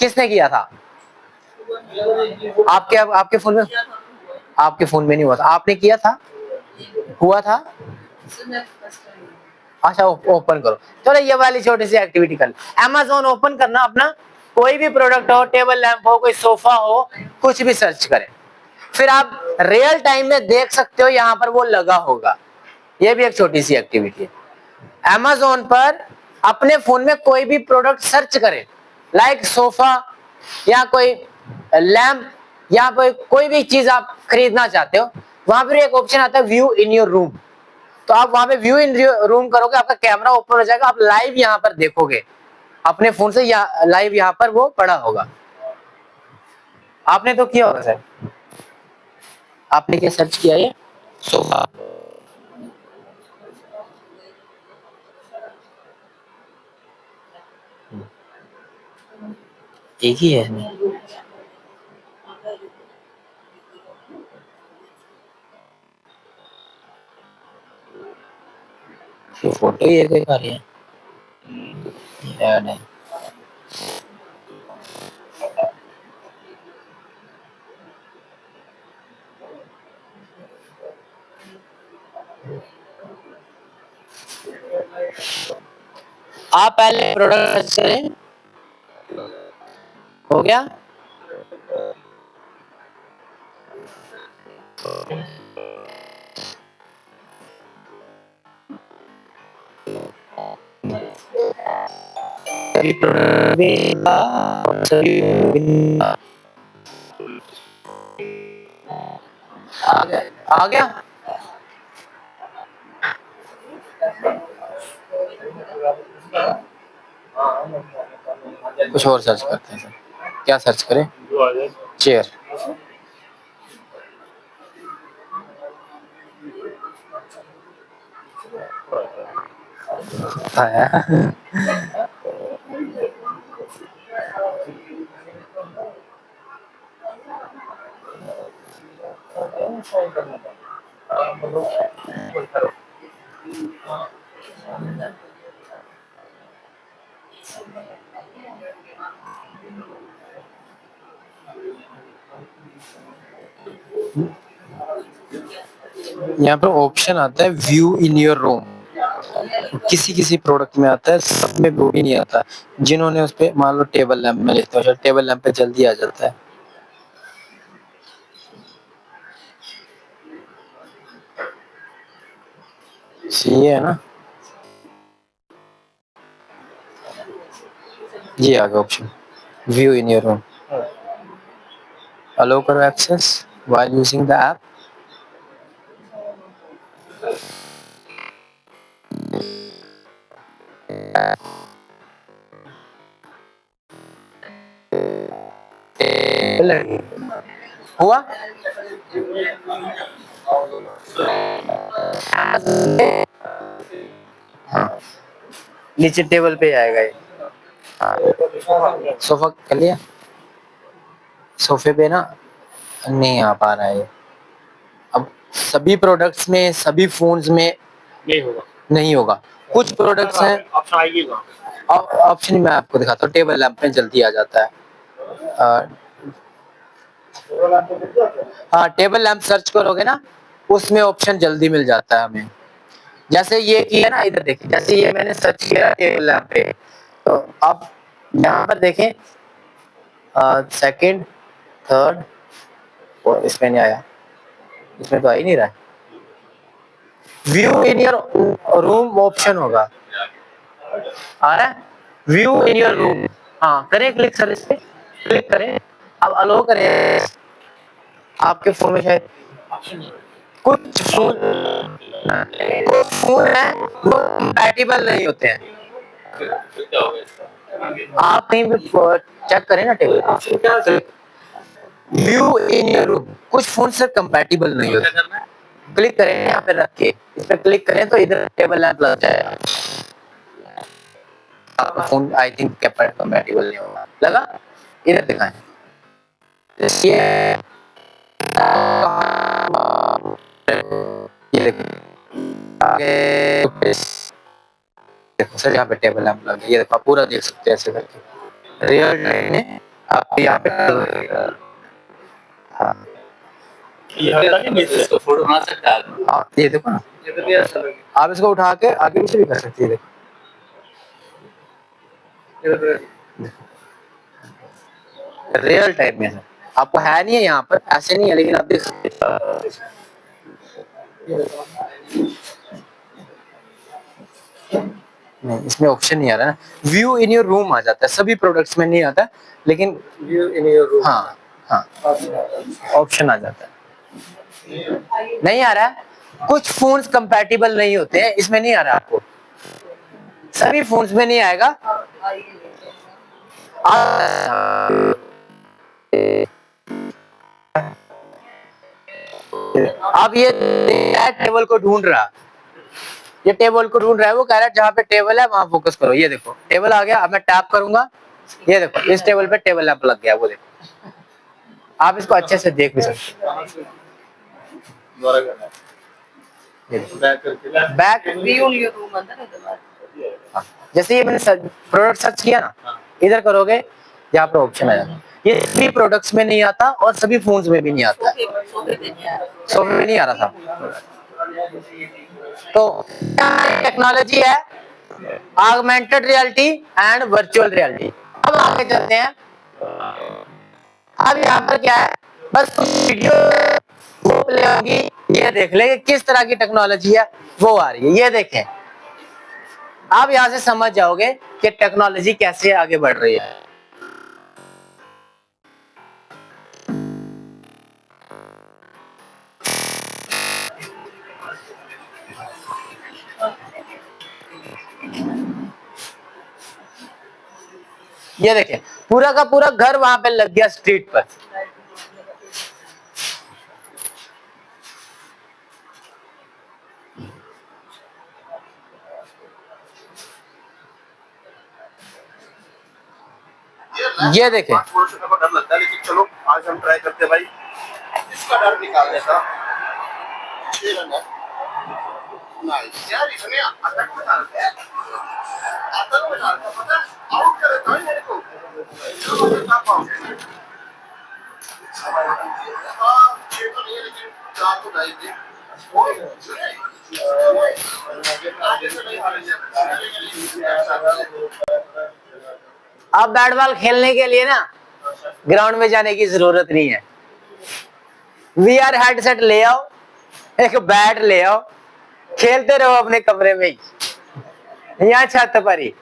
किसने किया था? आपके फोन में? आपके फोन में नहीं हुआ था, आपने किया था? हुआ था? अच्छा ओपन करो, चलो ये वाली छोटी सी एक्टिविटी कर। Amazon ओपन करना अपना, कोई भी प्रोडक्ट हो, टेबल लैंप हो, कोई सोफा हो, कुछ भी सर्च करें, फिर आप रियल टाइम में देख सकते हो यहाँ पर वो लगा होगा। ये भी एक छोटी सी एक्टिविटी है। Amazon पर अपने फोन में कोई भी प्रोडक्ट सर्च करें, लाइक सोफा या कोई लैंप या कोई भी चीज आप खरीदना चाहते हो, वहां पर एक ऑप्शन आता है व्यू इन योर रूम। तो आप वहां पे व्यू इन रूम करोगे, आपका कैमरा ओपन हो जाएगा, आप लाइव यहाँ पर देखोगे अपने फोन से, लाइव यहाँ पर वो पड़ा होगा। आपने तो किया होगा सर, आपने क्या सर्च किया? ये सोफा, एक ही है इसमें। तो फोटो ही एक आ रही है यार, नहीं आप पहले प्रोडक्ट सर्च करें। हो गया? आ गया? कुछ और सर्च करते हैं सर, क्या सर्च करें? चेयर। आया यहाँ पर ऑप्शन आता है व्यू इन योर रूम, किसी किसी प्रोडक्ट में आता है, सब में वो भी नहीं आता। जिन्होंने उस पे मान लो टेबल लैंप में लेते हो, टेबल लैंप पे जल्दी आ जाता है। ये है ना, ये आ गया option view in your room. Allow करो access while using the app. हुआ? हाँ, नीचे टेबल पे आएगा ये। हाँ, सोफा कर लिया, सोफे पे ना नहीं आ पा रहा है ये। अब सभी प्रोडक्ट्स में, सभी फोन्स में नहीं होगा। कुछ प्रोडक्ट्स हैं, ऑप्शन मैं आपको दिखाता हूँ। टेबल लैंप में जल्दी आ जाता है। हाँ, टेबल लैंप सर्च करोगे ना, उसमें ऑप्शन जल्दी मिल जाता है हमें। जैसे ये किया ना, इधर देखिए, जैसे ये मैंने सर्च किया टेबल लैंप पे, तो आप यहाँ पर देखें सेकंड, थर्ड, और इसमें नहीं आया, इसमें तो आ ही नहीं रहा है। View in your room option होगा, आ रहा है व्यू इन योर रूम। हाँ करें क्लिक सर, इस पे क्लिक करें, अब अलो करें। आपके फोन में शायद कुछ फोन है वो कंपैटिबल नहीं होते हैं। आप कहीं भी चेक करें ना table, view in your room, कुछ फोन से कंपैटिबल नहीं होते। क्लिक करें यहाँ पे रख के, इस पे क्लिक करें तो इधर टेबल लैंप लग जाएगा। आपका फोन आई थिंक कंपैटिबल नहीं होगा, लगा? इधर दिखाएं, ये देखो देखो सर, यहाँ पे टेबल लैंप लग गया, ये देखो आप पूरा देख सकते हैं ऐसे करके रियल टाइम में आप यहाँ पे। हाँ ये फोटो बना सकते हैं आप, ये देखो ना, आप इसको उठा के आगे पीछे भी कर सकते हैं। रियल टाइम में है, आपको है नहीं है यहाँ पर, ऐसे नहीं है, लेकिन आप देख सकते हैं। नहीं, इसमें ऑप्शन नहीं आ रहा है, व्यू इन योर रूम आ जाता है, सभी प्रोडक्ट्स में नहीं आता, लेकिन व्यू इन योर रूम, हाँ हाँ ऑप्शन आ जाता है। नहीं आ रहा है, कुछ फोन्स कंपैटिबल नहीं होते हैं, इसमें नहीं आ रहा आपको, सभी फोन्स में नहीं आएगा। अब ये टेबल को ढूंढ रहा, ये टेबल को ढूंढ रहा है, वो कह रहा है जहाँ पे टेबल है वहां फोकस करो। ये देखो टेबल आ गया, अब मैं टैप करूंगा, ये देखो इस टेबल पे टेबल लैंप लग गया, वो देखो, आप इसको अच्छे से देख भी सकते हैं। बैक जैसे ये मैंने प्रोडक्ट सर्च किया ना, इधर करोगे यहाँ पर ऑप्शन आ जाता है, ये सभी प्रोडक्ट्स में नहीं आता और सभी फोन्स में भी नहीं आता, सोफे में नहीं आ रहा था। तो टेक्नोलॉजी है augmented reality and virtual reality. अब आगे चलते हैं, अब यहाँ पर क्या है, बस वीडियो वो प्ले होगी, ये देख लेंगे किस तरह की टेक्नोलॉजी है वो आ रही है, ये देखें। आप यहाँ से समझ जाओगे कि टेक्नोलॉजी कैसे आगे बढ़ रही है। ये देखें पूरा का पूरा घर वहां पे लग गया स्ट्रीट पर। ये देखें, डर लगता है, लेकिन चलो आज हम ट्राई करते हैं भाई, इसका डर निकालने का। यार इसने अटक में डाल दिया, अटक में डाल दिया, पता है आउट कर देता है मेरे को, चलो मैं क्या पाऊं, हाँ ये तो नहीं है, लेकिन चार तो ढाई थे, अब बैट बॉल खेलने के लिए ना ग्राउंड में जाने की जरूरत नहीं है, VR हेडसेट ले आओ, एक बैट ले आओ, खेलते रहो अपने कमरे में ही, यहाँ छत पर ही।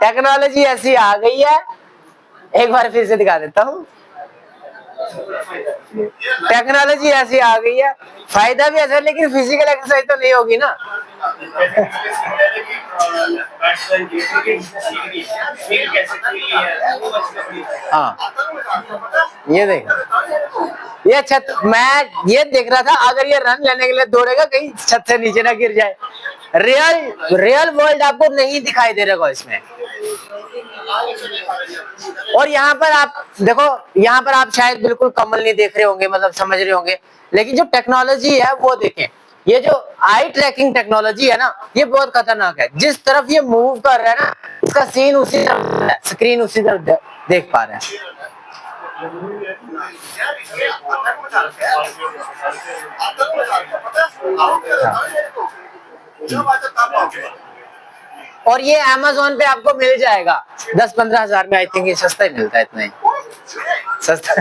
टेक्नोलॉजी ऐसी आ गई है, एक बार फिर से दिखा देता हूँ, टेक्नोलॉजी ऐसी आ गई है, फायदा भी ऐसा है, लेकिन फिजिकल एक्सरसाइज तो नहीं होगी ना। हाँ ये देख, ये छत, मैं ये देख रहा था अगर ये रन लेने के लिए दौड़ेगा कहीं छत से नीचे ना गिर जाए। रियल वर्ल्ड आपको नहीं दिखाई दे रहेगा इसमें। और यहाँ पर आप देखो, यहाँ पर आप शायद बिल्कुल कमल नहीं देख रहे होंगे, मतलब समझ रहे होंगे, लेकिन जो टेक्नोलॉजी है वो देखें, ये जो आई ट्रैकिंग टेक्नोलॉजी है ना, ये बहुत खतरनाक है। जिस तरफ ये मूव कर रहा है ना, इसका सीन उसी तरफ है, स्क्रीन उसी तरफ देख पा रहे हैं। और ये Amazon पे आपको मिल जाएगा 10-15 हजार में, आई थिंक ये सस्ता ही मिलता है, इतना ही सस्ता।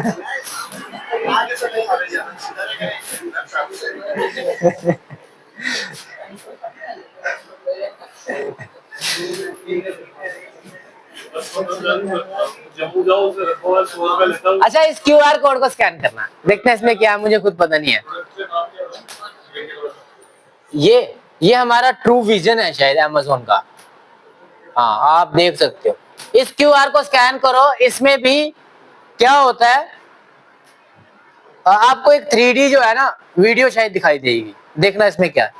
अच्छा इस QR कोड को स्कैन करना, देखते हैं इसमें क्या है, मुझे खुद पता नहीं है। ये हमारा ट्रू विजन है शायद अमेज़न का। हाँ, आप देख सकते हो। इस क्यूआर को स्कैन करो, इसमें भी क्या होता है, आपको एक 3D जो है ना वीडियो शायद दिखाई देगी। देखना इसमें क्या है,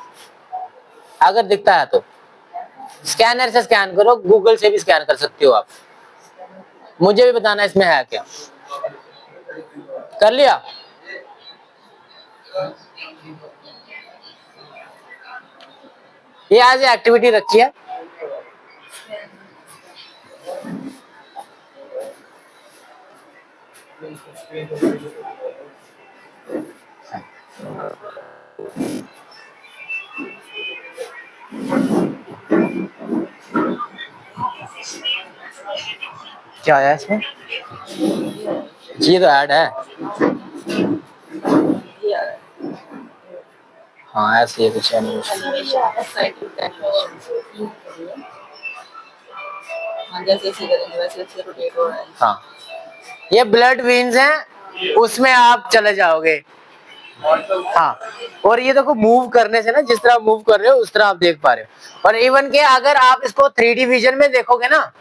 अगर दिखता है तो स्कैनर से स्कैन करो, गूगल से भी स्कैन कर सकते हो आप। मुझे भी बताना इसमें है क्या। कर लिया? ये आज एक्टिविटी रखी है। क्या आया इसमें? ये तो ऐड है। हाँ, ऐसे ही कुछ एनिमेशन। हाँ, ये ब्लड वेन्स हैं, उसमें आप चले जाओगे। हाँ, और ये देखो मूव करने से ना, जिस तरह मूव कर रहे हो उस तरह आप देख पा रहे हो। और इवन के अगर आप इसको 3D विजन में देखोगे ना,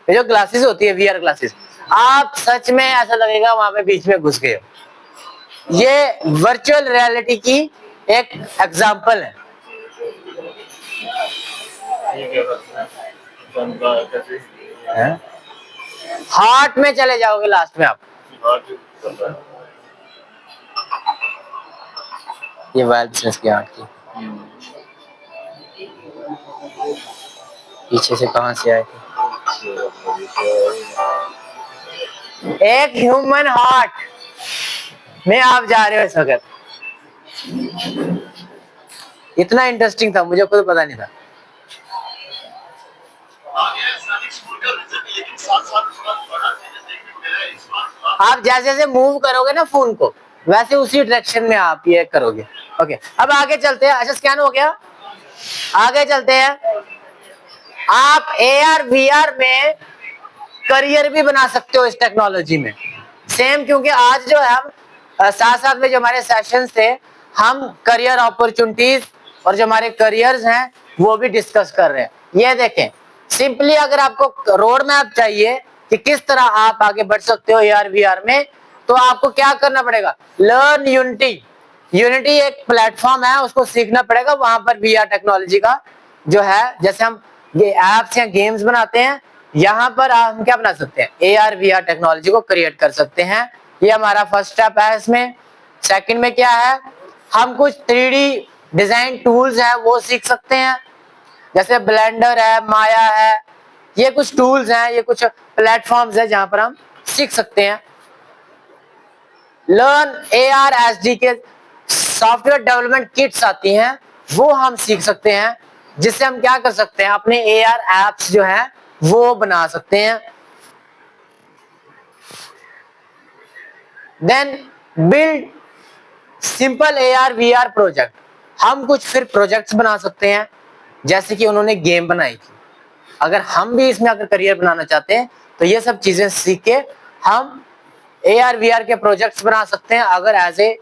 ये जो ग्लासेस होती है VR ग्लासेस, आप सच में ऐसा लगेगा वहां पे बीच में घुस गए हो। ये वर्चुअल रियलिटी की एक एग्जांपल है। हार्ट में चले जाओगे लास्ट में आप। ये वाइब्स की हार्ट की पीछे से कहां से आए थे? एक ह्यूमन हार्ट में आप जा रहे हो इस वक्त। इतना इंटरेस्टिंग था, मुझे खुद पता नहीं था। आप जैसे जैसे मूव करोगे ना फोन को, वैसे उसी डायरेक्शन में आप ये करोगे। ओके, अब आगे चलते हैं। अच्छा, स्कैन हो गया, आगे चलते हैं। आप AR VR में करियर भी बना सकते हो इस टेक्नोलॉजी में सेम, क्योंकि आज जो है हम साथ साथ में जो हमारे सेशंस थे, हम करियर अपॉर्चुनिटीज और जो हमारे करियर्स हैं वो भी डिस्कस कर रहे हैं। ये देखें, सिंपली अगर आपको रोड मैप चाहिए कि किस तरह आप आगे बढ़ सकते हो AR VR में, तो आपको क्या करना पड़ेगा? Learn unity. यूनिटी एक प्लेटफॉर्म है, उसको सीखना पड़ेगा। वहां पर VR टेक्नोलॉजी का जो है, जैसे हम ये एप्स या गेम्स बनाते हैं, यहाँ पर हम क्या बना सकते हैं? AR VR टेक्नोलॉजी को क्रिएट कर सकते हैं। ये हमारा फर्स्ट स्टेप है इसमें। सेकंड में क्या है? हम कुछ 3D डिजाइन टूल्स हैं वो सीख सकते हैं, जैसे ब्लेंडर है, माया है। ये कुछ टूल्स हैं, ये कुछ प्लेटफॉर्म्स हैं जहां पर हम सीख सकते हैं। Learn AR SDK software development kits आती हैं, वो हम सीख सकते हैं, जिससे हम क्या कर सकते हैं? अपने AR एप्स जो है वो बना सकते हैं। Then build simple AR VR project. हम कुछ फिर प्रोजेक्ट्स बना सकते हैं, जैसे कि उन्होंने गेम बनाई थी। अगर हम भी इसमें अगर करियर बनाना चाहते हैं तो ये सब चीजें सीख के हम AR VR के प्रोजेक्ट्स बना सकते हैं। अगर एज ए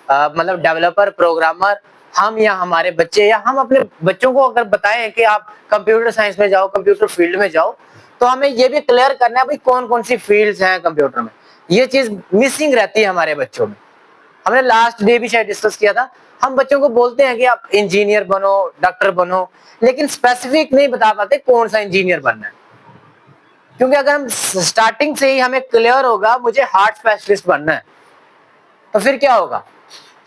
मतलब डेवलपर, प्रोग्रामर, हम या हमारे बच्चे या हम अपने बच्चों को अगर बताएं कि आप कंप्यूटर साइंस में जाओ, कंप्यूटर फील्ड में जाओ, तो हमें ये भी क्लियर करना है भाई कौन कौन सी फील्ड्स हैं कंप्यूटर में। ये चीज मिसिंग रहती है हमारे बच्चों में। हमने लास्ट डे भी शायद डिस्कस किया था। हम बच्चों को बोलते हैं कि आप इंजीनियर बनो, डॉक्टर बनो, लेकिन स्पेसिफिक नहीं बता पाते कौन सा इंजीनियर बनना है। क्योंकि अगर हम स्टार्टिंग से ही हमें क्लियर होगा मुझे हार्ट स्पेशलिस्ट बनना है, तो फिर क्या होगा?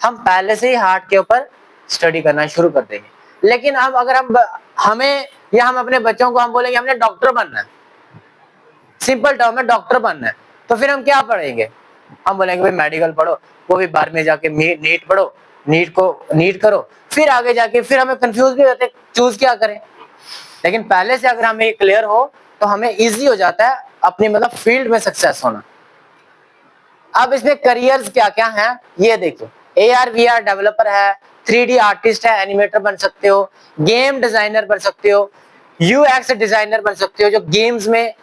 हम पहले से ही हार्ट के ऊपर स्टडी करना शुरू कर देंगे। लेकिन अब अगर हमें या हम अपने बच्चों को हम बोलेंगे हमने डॉक्टर बनना है, सिंपल टर्म में डॉक्टर बनना है, तो फिर हम क्या पढ़ेंगे? हम बोलेंगे भाई मेडिकल पढ़ो, वो भी बाहर में जाके नीट पढ़ो, नीट करो, फिर आगे जाके फिर हमें कंफ्यूज भी होते चूज क्या करें। लेकिन पहले से अगर हमें क्लियर हो तो हमें इजी हो जाता है अपनी मतलब फील्ड में सक्सेस होना। अब इसमें करियर्स क्या क्या हैं ये देखो। AR VR डेवलपर है, 3D आर्टिस्ट है, एनिमेटर बन सकते हो, गेम डिजाइनर बन सकते हो, UX डिजाइनर बन सकते हो जो गेम्स में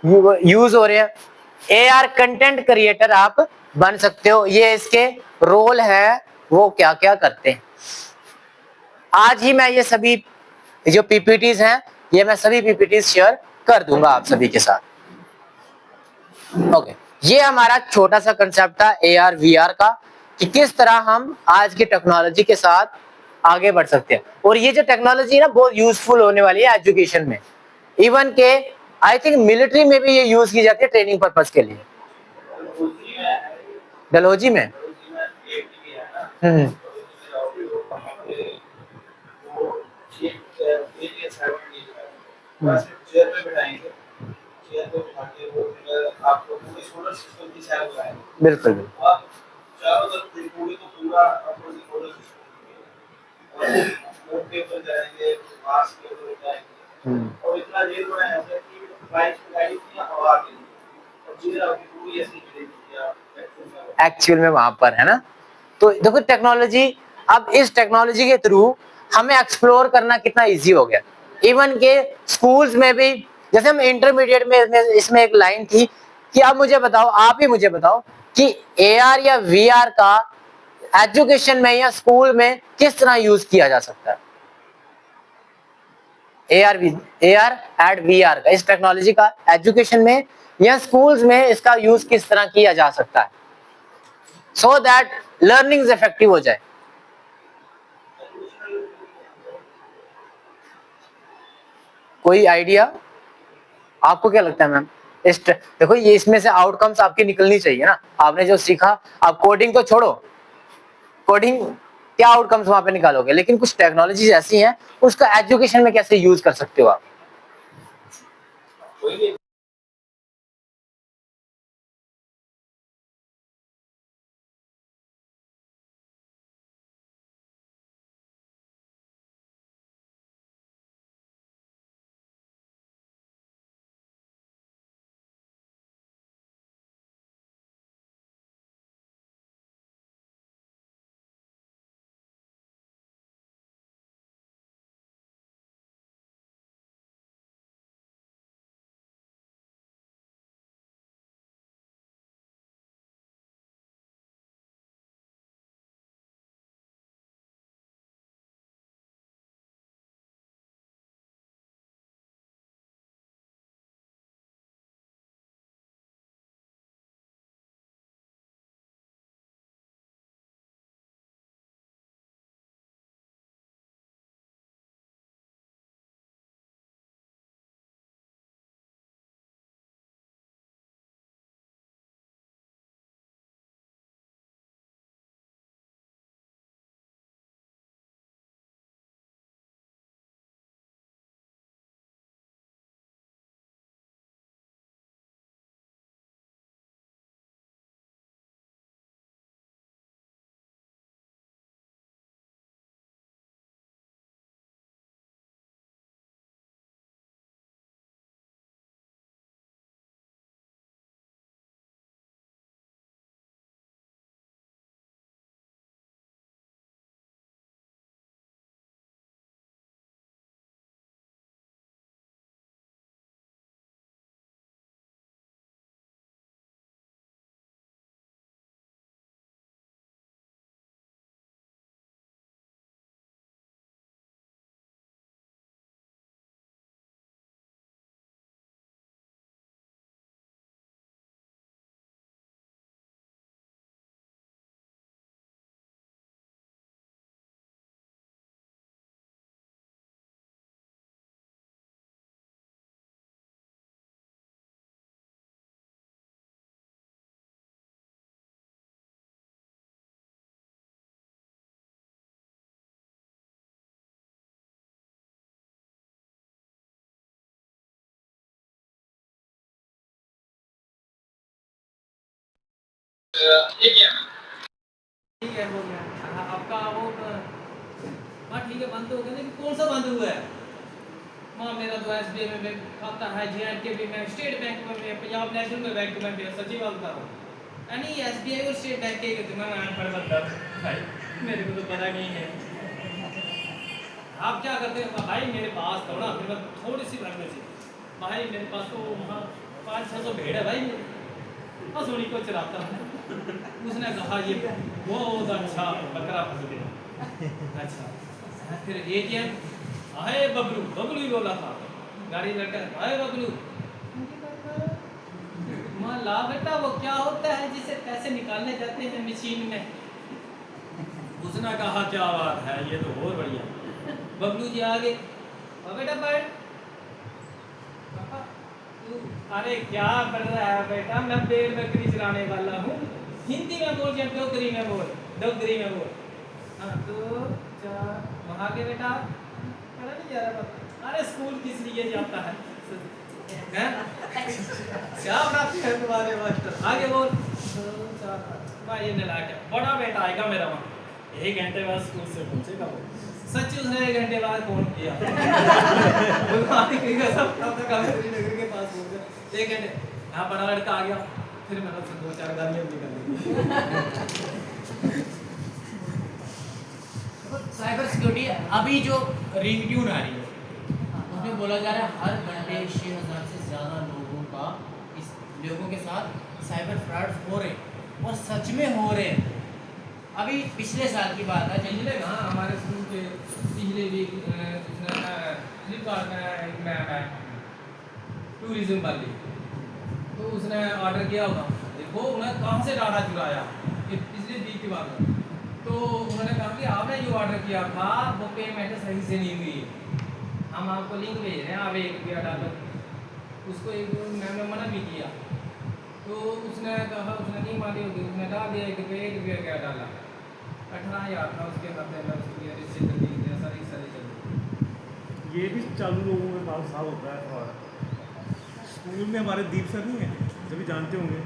यूज हो रहे हैं, AR कंटेंट क्रिएटर आप बन सकते हो। ये इसके रोल है, वो क्या क्या करते हैं। आज ही मैं ये सभी जो पीपीटीज हैं, ये मैं सभी पीपीटीज शेयर कर दूंगा आप सभी के साथ। ओके, ये हमारा छोटा सा कंसेप्ट था AR VR का, कि किस तरह हम आज की टेक्नोलॉजी के साथ आगे बढ़ सकते हैं। और ये जो टेक्नोलॉजी है ना, बहुत यूजफुल होने वाली है एजुकेशन में, इवन के आई थिंक मिलिट्री में भी ये यूज की जाती है ट्रेनिंग पर्पज के लिए। डलहौजी में हम्म बिल्कुल एक्चुअल में वहां पर है ना। तो देखो टेक्नोलॉजी, अब इस टेक्नोलॉजी के थ्रू हमें एक्सप्लोर करना कितना इजी हो गया। इवन के स्कूल्स में भी, जैसे हम इंटरमीडिएट में इसमें एक लाइन थी कि आप मुझे बताओ, आप ही मुझे बताओ कि AR या VR का एजुकेशन में या स्कूल में किस तरह यूज किया जा सकता है। AR एंड VR का, इस टेक्नोलॉजी का एजुकेशन में या स्कूल्स में इसका यूज किस तरह किया जा सकता है, सो दैट लर्निंग इफेक्टिव हो जाए। कोई आइडिया आपको क्या लगता है मैम? देखो ये इसमें से आउटकम्स आपकी निकलनी चाहिए ना, आपने जो सीखा, आप कोडिंग तो छोड़ो, कोडिंग क्या आउटकम्स वहां पे निकालोगे, लेकिन कुछ टेक्नोलॉजीज ऐसी हैं उसका एजुकेशन में कैसे यूज कर सकते हो आप। ठीक है, हो गया। आपका वो हाँ ठीक है, बंद हो गया, लेकिन कौन सा बंद हुआ है? हाँ, मेरा तो SBI में खाता है, JNK भी में, स्टेट बैंक में भी, पंजाब नेशनल में बैंक में भी, सच्ची बात बता रहा हूँ। यानी SBI और स्टेट बैंक के तुम्हें मैं अनपढ़ बंदा भाई, मेरे को तो पता नहीं है। आप क्या करते हैं भाई? मेरे पास तो ना फिर मैं थोड़ी सी भर में से भाई, मेरे पास तो वहाँ 500-600 भेड़ है भाई, बस उन्हीं को चलाता हूँ। उसने कहा ये बहुत अच्छा बकरा फंस गया। अच्छा फिर ATM, आए बबलू, बबलू ही बोला था, गाड़ी लड़का, आए बबलू, माँ ला बेटा वो क्या होता है जिसे पैसे निकालने जाते हैं मशीन में। उसने कहा क्या बात है, ये तो बहुत बढ़िया। बबलू जी आगे, बेटा बैठ, पापा तू, अरे क्या कर रहा है बेटा, मैं पेड़ में क्रीज लाने वाला हूँ। हिंदी में बोल या डोगरी में बोल, डोगरी में बोल। हाँ तो वहाँ के बेटा, पता नहीं जा रहा पापा, अरे स्कूल किस लिए जाता है, हैं? क्या बात है तुम्हारे मास्टर, आगे बोल। भाई ये नला क्या, बड़ा बेटा आएगा मेरा वहाँ, 1 घंटे बाद स्कूल से पहुँचेगा वो। सच उसने 1 घंटे बाद फोन किया। भगवान की कसम, तब तक हमें श्रीनगर के पास पहुँच गए। 1 घंटे, हाँ बड़ा लड़का आ गया, फिर मैंने उससे 2-4 गालियाँ भी कर दी। साइबर सिक्योरिटी अभी जो रिंगट्यून आ रही है उसमें बोला जा रहा है हर घंटे 6000 से ज़्यादा लोगों के साथ साइबर फ्रॉड हो रहे हैं और सच में हो रहे हैं। अभी पिछले साल की बात है, पिछले हाँ हमारे स्कूल के पिछले वीक फ्लिपकार्ट में एक मैम है टूरिज्म वाली, तो उसने ऑर्डर किया होगा, देखो उन्हें कहाँ से डाटा चुराया, ये पिछले वीक की बात है। तो उन्होंने कहा कि आपने जो ऑर्डर किया था वो पेमेंट सही से नहीं हुई है, हम आपको लिंक भेज रहे हैं, आप 1 रुपया डालो। उसको एक मैम ने मना भी किया, तो उसने कहा, उसने नहीं मानी होगी, उसने डाल दिया 1 रुपया क्या डाला, 18,000 था उसके खाते में, उसकी रिश्ते कर दी गया, सारी चल रही। ये भी चालू लोगों में बहुत साल होता है। और स्कूल में हमारे दीप सर नहीं है, जब भी जानते होंगे,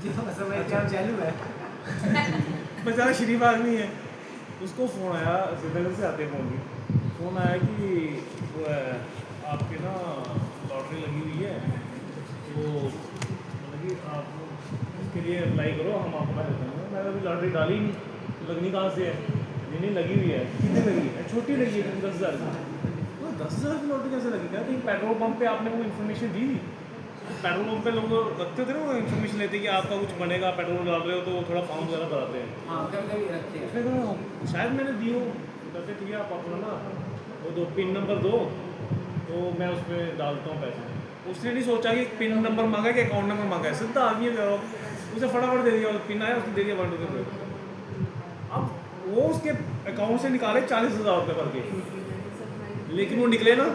जी हाँ समय क्या चालू है। बेचारा शरीफ आदमी है, उसको फ़ोन आया, श्रीनगर से आते फ़ोन की फ़ोन आया कि वो आपके ना लॉटरी लगी हुई है, तो मतलब कि आप इसके लिए अप्लाई करो, हम आपको पैसे देंगे। मैंने अभी लॉटरी डाली नहीं, तो लगनी कहाँ से है, नहीं लगी हुई है, कितनी लगी है, छोटी लगी है 10,000 की। तो 10,000 की लॉटरी कैसे लगी? क्या कहीं पेट्रोल पंप पे आपने वो इन्फॉर्मेशन दी थी? पेट्रोल पंप पे लोग रखते थे ना वो इन्फॉर्मेशन लेते कि आपका कुछ बनेगा, पेट्रोल डाल रहे हो तो थोड़ा फॉर्म वगैरह भराते हैं। हाँ कभी रखते हैं। उसने कहा शायद मैंने दी हो, कहते ठीक है आप अपना ना वो दो पिन नंबर दो, तो मैं उस पर डालता हूँ पैसे। उसने नहीं सोचा कि पिन नंबर मांगा कि अकाउंट नंबर मांगा है, सीधा आदमी है, उसे फटाफट दे दिया, पिन आया उसने दे दिया 1 रुपये। अब वो उसके अकाउंट से निकाले 40,000 रुपये भर के, लेकिन वो निकले ना,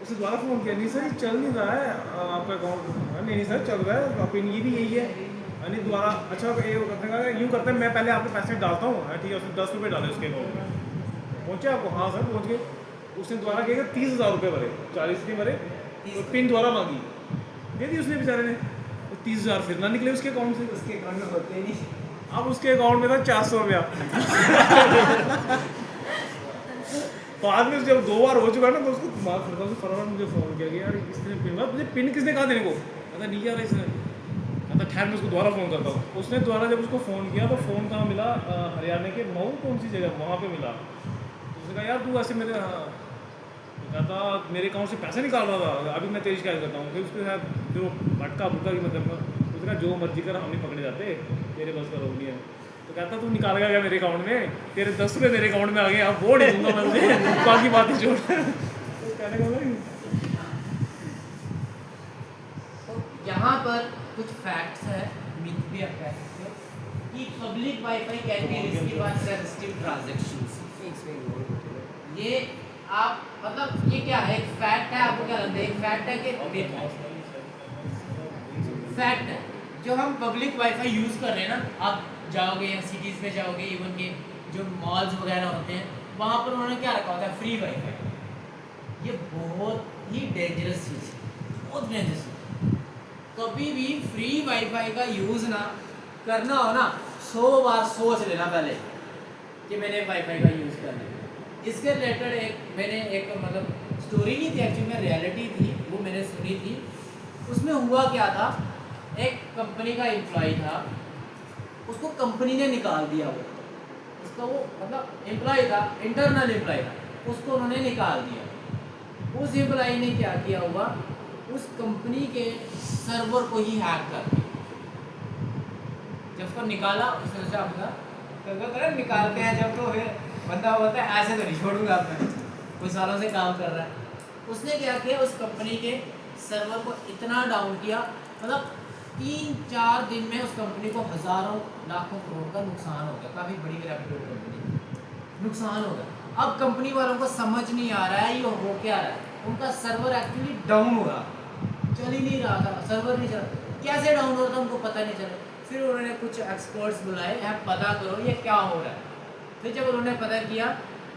उसे दोबारा फ़ोन किया, नहीं सर चल नहीं रहा है आपका अकाउंट, नहीं सर चल रहा है, पिन ये भी यही है, नहीं दोबारा। अच्छा ये कहा यूँ करते हैं मैं पहले आपके पैसे डालता हूँ, ठीक है, उसने 10 रुपये डाले उसके अकाउंट में, पहुँचे आपको? हाँ सर पहुँच गए। उसने दोबारा किया 30,000 रुपये भरे, 40 नहीं भरे, तो पिन दोबारा मांगी, दे दी उसने बेचारे ने, तो 30,000 फिर ना निकले उसके अकाउंट से, उसके अकाउंट में होते ही नहीं। अब उसके अकाउंट में था 400 रुपया। बाद में जब 2 बार हो चुका ना, तो उसको दिमाग खड़का, उसने फटाफट मुझे फ़ोन किया कि यार इसने पिन, तुझे पिन किसने कहा देने को? कहता नहीं यार इसने, कहता ठहर मैं उसको दोबारा फ़ोन करता हूँ। उसने दोबारा जब उसको फ़ोन किया तो फ़ोन कहाँ मिला, हरियाणा के मऊ कौन सी जगह वहाँ पे मिला। तो उसने कहा यार तू ऐसे मेरे, हाँ कहता मेरे अकाउंट से पैसे निकाल रहा था, अभी मैं तेरी शिकायत करता हूँ। फिर उसके साथ फिर वो भटका भुटका की मतलब उसने कहा जो मर्जी कर, हम नहीं पकड़े जाते, तेरे बस का रोक नहीं है। तो कहता तू निकाल गया मेरे अकाउंट में, तेरे 10 रुपये मेरे अकाउंट में आ गए, अब वो नहीं दूंगा मैं तुझे, बाकी बातें छोड़। तो कहने का भाई तो यहाँ पर कुछ फैक्ट्स है, मिथ भी आप कह सकते हो कि public wifi can be risky for sensitive transactions. ये आप मतलब ये क्या है, एक फैक्ट है, आपको क्या लगता है? एक फैक्ट है कि मिथ है? फैक्ट है, जो हम पब्लिक वाईफाई यूज़ कर रहे हैं ना, आप जाओगे या सिटीज़ में जाओगे, इवन के जो मॉल्स वगैरह होते हैं वहाँ पर उन्होंने क्या रखा होता है, फ्री वाईफाई। ये बहुत ही डेंजरस चीज़ है, बहुत डेंजरस है। कभी भी फ्री वाईफाई का यूज़ ना करना हो ना, 100 बार सोच लेना पहले कि मैंने वाईफाई का यूज़ करना है। इसके रिलेटेड मैंने एक मतलब स्टोरी नहीं थी एक्चुअली में, रियलिटी थी, वो मैंने सुनी थी। उसमें हुआ क्या था, एक कंपनी का एम्प्लॉय था, उसको कंपनी ने निकाल दिया। वो उसका वो मतलब एम्प्लॉय था, इंटरनल एम्प्लॉय था, उसको उन्होंने निकाल दिया। उस एम्प्लॉय ने क्या किया हुआ, उस कंपनी के सर्वर को ही हैक कर दिया। जब उसको निकाला उसने सोचा अपना निकालते हैं जब, तो फिर बंदा होता है ऐसे तो नहीं छोड़ूंगा मैं, कुछ सालों से काम कर रहा है। उसने क्या किया, उस कंपनी के सर्वर को इतना डाउन किया, मतलब 3-4 दिन में उस कंपनी को हज़ारों लाखों करोड़ का नुकसान हो गया। काफ़ी बड़ी रेप्यूटेड कंपनी, नुकसान हो गया। अब कंपनी वालों को समझ नहीं आ रहा है ये हो क्या रहा है। उनका सर्वर एक्चुअली डाउन हो रहा, चल ही नहीं रहा था, सर्वर नहीं चल, कैसे डाउन हो रहा था उनको पता नहीं चला। फिर उन्होंने कुछ एक्सपर्ट्स बुलाए, यहाँ पता करो ये क्या हो रहा है। फिर जब उन्होंने पता किया,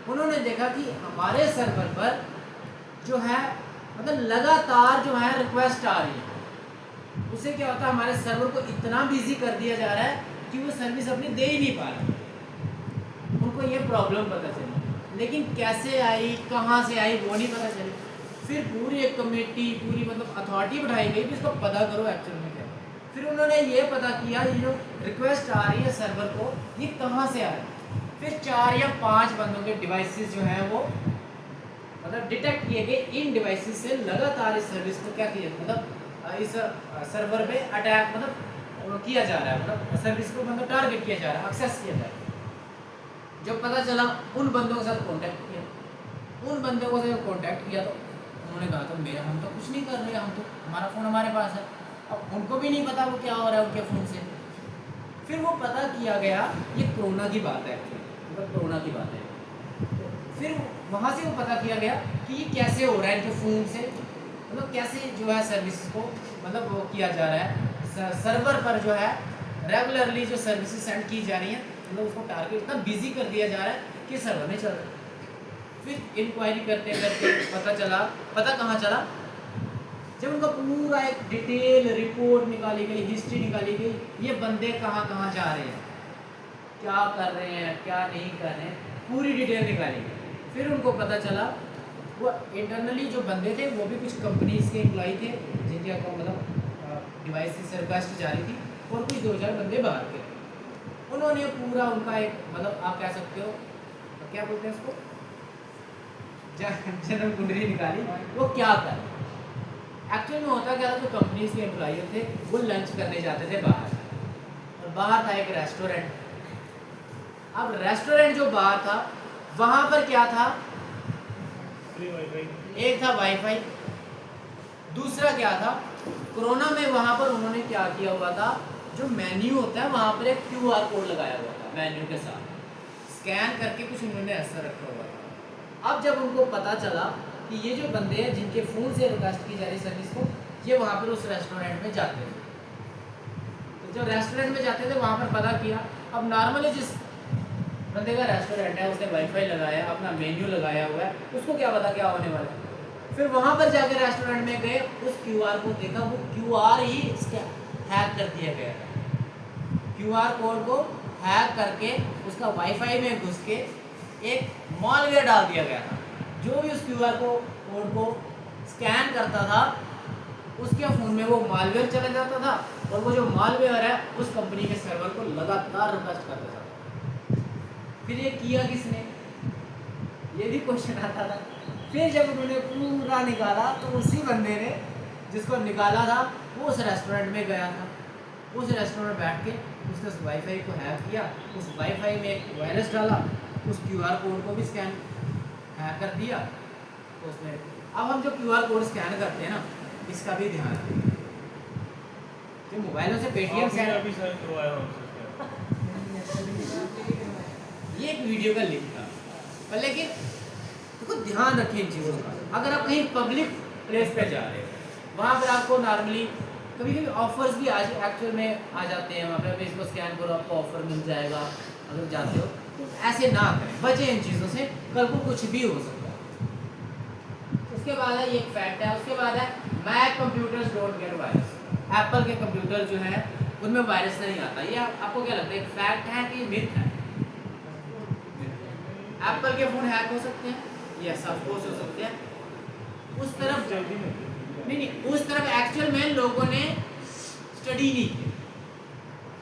उन्होंने देखा कि हमारे सर्वर पर जो है मतलब लगातार जो है रिक्वेस्ट आ रही है। उससे क्या होता है, हमारे सर्वर को इतना बिजी कर दिया जा रहा है कि वो सर्विस अपनी दे ही नहीं पा रहा। उनको ये प्रॉब्लम पता चली, लेकिन कैसे आई, कहाँ से आई, वो नहीं पता चली। फिर पूरी एक कमेटी, पूरी मतलब अथॉरिटी बैठाई गई कि इसको पता करो एक्चुअल में क्या। फिर उन्होंने ये पता किया ये जो रिक्वेस्ट आ रही है सर्वर को, ये कहाँ से आ रही है। फिर 4 या 5 बंदों के डिवाइसेस जो हैं वो मतलब डिटेक्ट किए गए। इन डिवाइसेस से लगातार इस सर्विस को क्या किया, मतलब इस सर्वर पे अटैक मतलब किया जा रहा है, मतलब सर्विस को मतलब टारगेट किया जा रहा है, एक्सेस किया जा रहा है। जब पता चला, उन बंदों के साथ कांटेक्ट किया। उन बंदों को से कांटेक्ट किया तो उन्होंने कहा तो मेरा हम तो कुछ नहीं कर रहे, हम तो हमारा फ़ोन हमारे पास है। अब उनको भी नहीं पता वो क्या हो रहा है उनके फ़ोन से। फिर वो पता किया गया, ये कोरोना की बात है एक्चुअली, मतलब कोरोना की बात है। फिर वहाँ से वो पता किया गया कि ये कैसे हो रहा है इनके फ़ोन से, मतलब कैसे जो है सर्विस को मतलब वो किया जा रहा है। सर्वर पर जो है रेगुलरली जो सर्विसेज सेंड की जा रही हैं, मतलब उसको टारगेट इतना बिजी कर दिया जा रहा है कि सर्वर नहीं चल रहा। फिर इंक्वायरी करते करते पता चला, पता कहाँ चला, जब उनका पूरा एक डिटेल रिपोर्ट निकाली गई, हिस्ट्री निकाली गई, ये बंदे कहाँ कहाँ जा रहे हैं, क्या कर रहे हैं, क्या नहीं कर रहे हैं, पूरी डिटेल निकाली गई। फिर उनको पता चला वो इंटरनली जो बंदे थे वो भी कुछ कंपनीज के एम्प्लॉई थे जिनके अकाउंट मतलब डिवाइस से रिक्वेस्ट जा रही थी, और कुछ 2-4 बंदे बाहर थे। उन्होंने पूरा उनका एक मतलब आप कह सकते हो क्या बोलते हैं उसको, जन्म कुंडली निकाली, वो क्या कर एक्चुअल में होता क्या था। जो कंपनीज के एम्प्लॉई थे वो लंच करने जाते थे बाहर, और बाहर था एक रेस्टोरेंट। अब रेस्टोरेंट जो बाहर था वहाँ पर क्या था, एक था वाईफाई, दूसरा क्या था, कोरोना में वहाँ पर उन्होंने क्या किया हुआ था, जो मेन्यू होता है वहाँ पर एक QR कोड लगाया हुआ था मेन्यू के साथ, स्कैन करके कुछ उन्होंने ऐसा रखा हुआ था। अब जब उनको पता चला कि ये जो बंदे हैं जिनके फ़ोन से रिक्वेस्ट की जा रही सर्विस को, ये वहाँ पर उस रेस्टोरेंट में जाते थे। तो जब रेस्टोरेंट में जाते थे वहाँ पर पता किया, अब नॉर्मली जिस बंदे का रेस्टोरेंट है उसने वाईफाई लगाया, अपना मेन्यू लगाया हुआ है, उसको क्या पता क्या होने वाला है। फिर वहाँ पर जाकर रेस्टोरेंट में गए, उस QR को देखा, वो QR ही इसका हैक कर दिया गया था। QR कोड को हैक करके उसका वाईफाई में घुस के एक मॉलवेयर डाल दिया गया था। जो भी उस QR कोड को स्कैन करता था उसके फ़ोन में वो मालवेयर चला जाता था, और वो जो मालवेयर है उस कंपनी के सर्वर को लगातार रिक्वेस्ट करता था। फिर ये किया किसने, ये भी क्वेश्चन आता था। फिर जब उन्होंने पूरा निकाला तो उसी बंदे ने जिसको निकाला था वो उस रेस्टोरेंट में गया था। उस रेस्टोरेंट में बैठ के उसने उस वाईफाई को हैक किया, उस वाईफाई में एक वायरस डाला, उस QR कोड को भी स्कैन हैक कर दिया। तो उसमें अब हम जो QR कोड स्कैन करते हैं ना, इसका भी ध्यान रखें। जो मोबाइलों से पेटीएम स्कैन, ये एक वीडियो का लिंक था, पर लेकिन देखो ध्यान रखें इन चीज़ों का। अगर आप कहीं पब्लिक प्लेस पे जा रहे हो, वहाँ पर आपको नॉर्मली कभी कभी ऑफर्स भी आज एक्चुअल में आ जाते हैं, वहाँ पे इसको स्कैन करो आपको ऑफर मिल जाएगा। अगर जाते हो तो ऐसे ना करें, बचें इन चीज़ों से, कल को कुछ भी हो सकता है। उसके बाद है ये एक फैक्ट है, उसके बाद है Mac computers don't get virus. Apple के कंप्यूटर जो है उनमें वायरस नहीं आता। ये आपको क्या लगता है, एक फैक्ट है कि मिथ है? एप्पल के फ़ोन हैक हो सकते हैं, यस ऑफ कोर्स हो सकते हैं। उस तरफ नहीं, उस तरफ एक्चुअल में लोगों ने स्टडी नहीं की।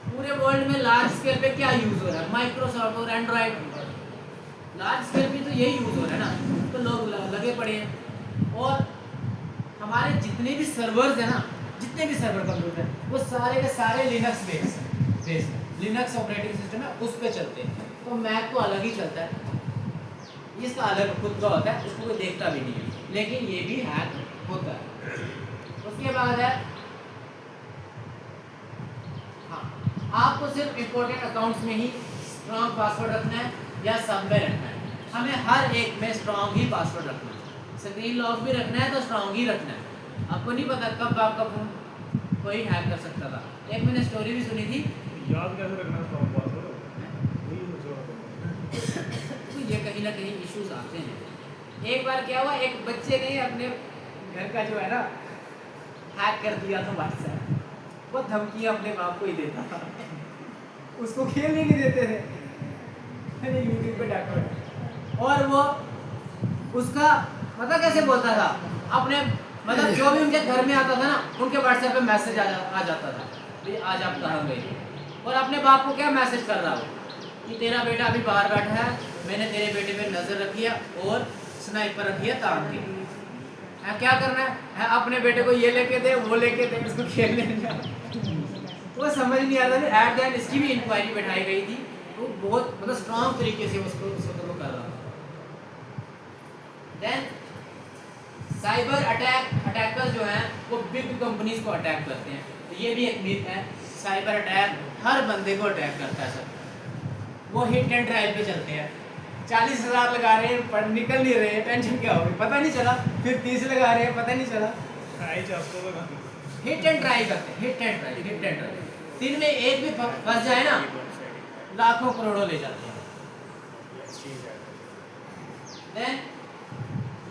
पूरे वर्ल्ड में लार्ज स्केल पे क्या यूज़ हो रहा है, माइक्रोसॉफ्ट और एंड्रॉयड लार्ज स्केल पे तो यही यूज़ हो रहा है ना, तो लोग लगे पड़े हैं। और हमारे जितने भी सर्वर्स हैं ना, जितने भी सर्वर कंप्यूटर हैं, वो सारे के सारे Linux based Linux operating system है, उस पर चलते हैं। तो मैक तो अलग ही चलता है। इसका अलग खुद का होता है, उसको कोई देखता भी नहीं है, लेकिन ये भी हैक होता है। उसके बाद है हाँ, आपको सिर्फ इम्पोर्टेंट अकाउंट्स में ही स्ट्रॉन्ग पासवर्ड रखना है या सब में रखना है। हमें हर एक में स्ट्रॉन्ग ही पासवर्ड रखना है। स्क्रीन लॉक भी रखना है तो स्ट्रॉन्ग ही रखना है। आपको नहीं पता कब आपका फोन कोई हैक कर सकता था। एक मैंने स्टोरी भी सुनी थी, याद कैसे रखना स्ट्रॉन्ग पासवर्ड वही मुझे तो ये कहीं ना कहीं इश्यूज आते हैं। एक बार क्या हुआ, एक बच्चे ने अपने घर का जो है ना हैक कर दिया था व्हाट्सएप। वो धमकियाँ अपने बाप को ही देता था, उसको खेलने नहीं देते थे। मैंने यूट्यूब पे डाटा और वो उसका मतलब कैसे बोलता था अपने, मतलब जो भी उनके घर में आता था ना उनके व्हाट्सएप पे मैसेज आ जाता था भाई आज आप कहाँ गए, और अपने बाप को क्या मैसेज कर रहा हो कि तेरा बेटा अभी बाहर बैठा है, मैंने तेरे बेटे पे नजर रखी है और स्नाइपर रखी है तान के। क्या करना है अपने बेटे को ये लेके दे वो लेके दे, उसको खेलने नहीं जाना। वो समझ नहीं आता था। एट द एंड इसकी भी इंक्वायरी बैठाई गई थी, वो बहुत मतलब स्ट्रॉन्ग तरीके से उसको वो कर रहा था। देन साइबर अटैकर्स जो हैं वो बिग कंपनीज को अटैक करते हैं, तो ये भी एक मिथ है। साइबर अटैक हर बंदे को अटैक करता है सर। वो हिट एंड ड्राइव पे चलते हैं, 40,000 लगा रहे हैं पर निकल नहीं रहे हैं, टेंशन क्या होगी पता नहीं चला, फिर 30 लगा रहे हैं पता नहीं चला। हिट एंड ट्राई करते हैं, हिट एंड ट्राई। दिन में एक भी फंस जाए ना लाखों करोड़ों ले जाते हैं। देन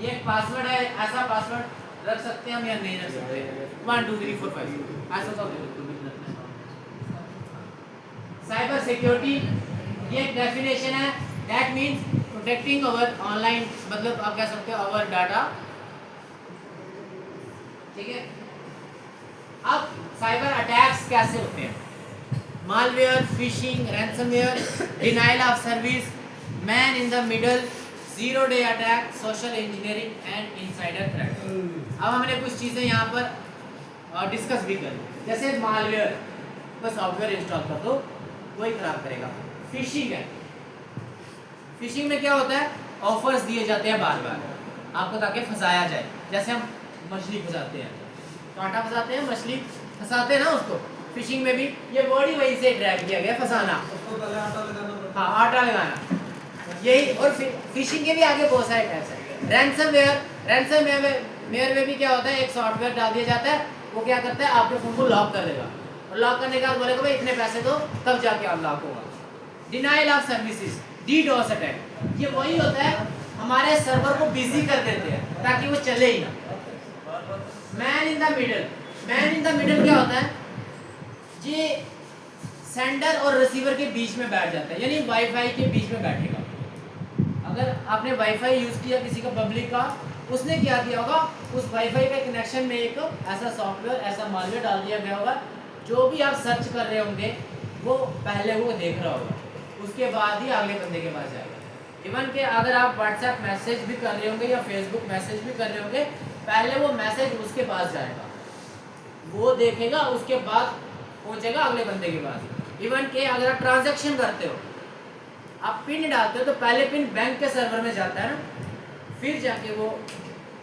ये एक पासवर्ड है, ऐसा पासवर्ड रख सकते हैं हम या नहीं रख सकते। 1 2 3 4 5 ऐसा सब साइबर सिक्योरिटी ये एक डेफिनेशन है, that means protecting our online, मतलब आप कह सकते हो अवर डाटा। ठीक है, अब साइबर अटैक्स कैसे होते हैं? Malware, fishing, ransomware, denial of service, man in the middle, zero day attack, social engineering and insider threat. अब हमने कुछ चीज़ें यहाँ पर डिस्कस भी करी। जैसे मालवेयर को सॉफ्टवेयर इंस्टॉल कर दो वही खराब करेगा। फिशिंग है, फिशिंग में क्या होता है, ऑफर्स दिए जाते हैं बार बार आपको ताकि फंसाया जाए। जैसे हम मछली फंसाते हैं, कांटा फंसाते हैं, मछली फंसाते हैं ना, उसको फिशिंग में भी ये वर्ड ही वही से ड्रैग किया गया, फंसाना। हाँ, आटा लगाना यही। और फिशिंग के भी आगे बहुत सारे टाइप्स हैं। रैंसमवेयर में भी क्या होता है, एक सॉफ्टवेयर डाल दिया जाता है, वो क्या करता है आपके फोन को लॉक कर देगा, और लॉक करने के बाद बोलेगा भाई इतने पैसे दो तब जाके अनलॉक होगा। Denial of services, DDoS attack, ये वही होता है हमारे सर्वर को बिजी कर देते हैं ताकि वो चले ही ना। Man in the middle, man in the middle क्या होता है, ये सेंडर और रिसीवर के बीच में बैठ जाता है, यानी वाईफाई के बीच में बैठेगा। अगर आपने वाईफाई यूज किया किसी का पब्लिक का, उसने क्या किया होगा, उस वाईफाई के कनेक्शन में एक ऐसा सॉफ्टवेयर, ऐसा मालवेयर डाल दिया गया होगा, जो भी आप सर्च कर रहे होंगे वो पहले वो देख रहा होगा, उसके बाद ही अगले बंदे के पास जाएगा। इवन कि अगर आप व्हाट्सएप मैसेज भी कर रहे होंगे या फेसबुक मैसेज भी कर रहे होंगे, पहले वो मैसेज उसके पास जाएगा, वो देखेगा, उसके बाद पहुंचेगा अगले बंदे के पास। इवन कि अगर आप ट्रांजैक्शन करते हो, आप पिन डालते हो तो पहले पिन बैंक के सर्वर में जाता है ना, फिर जाके वो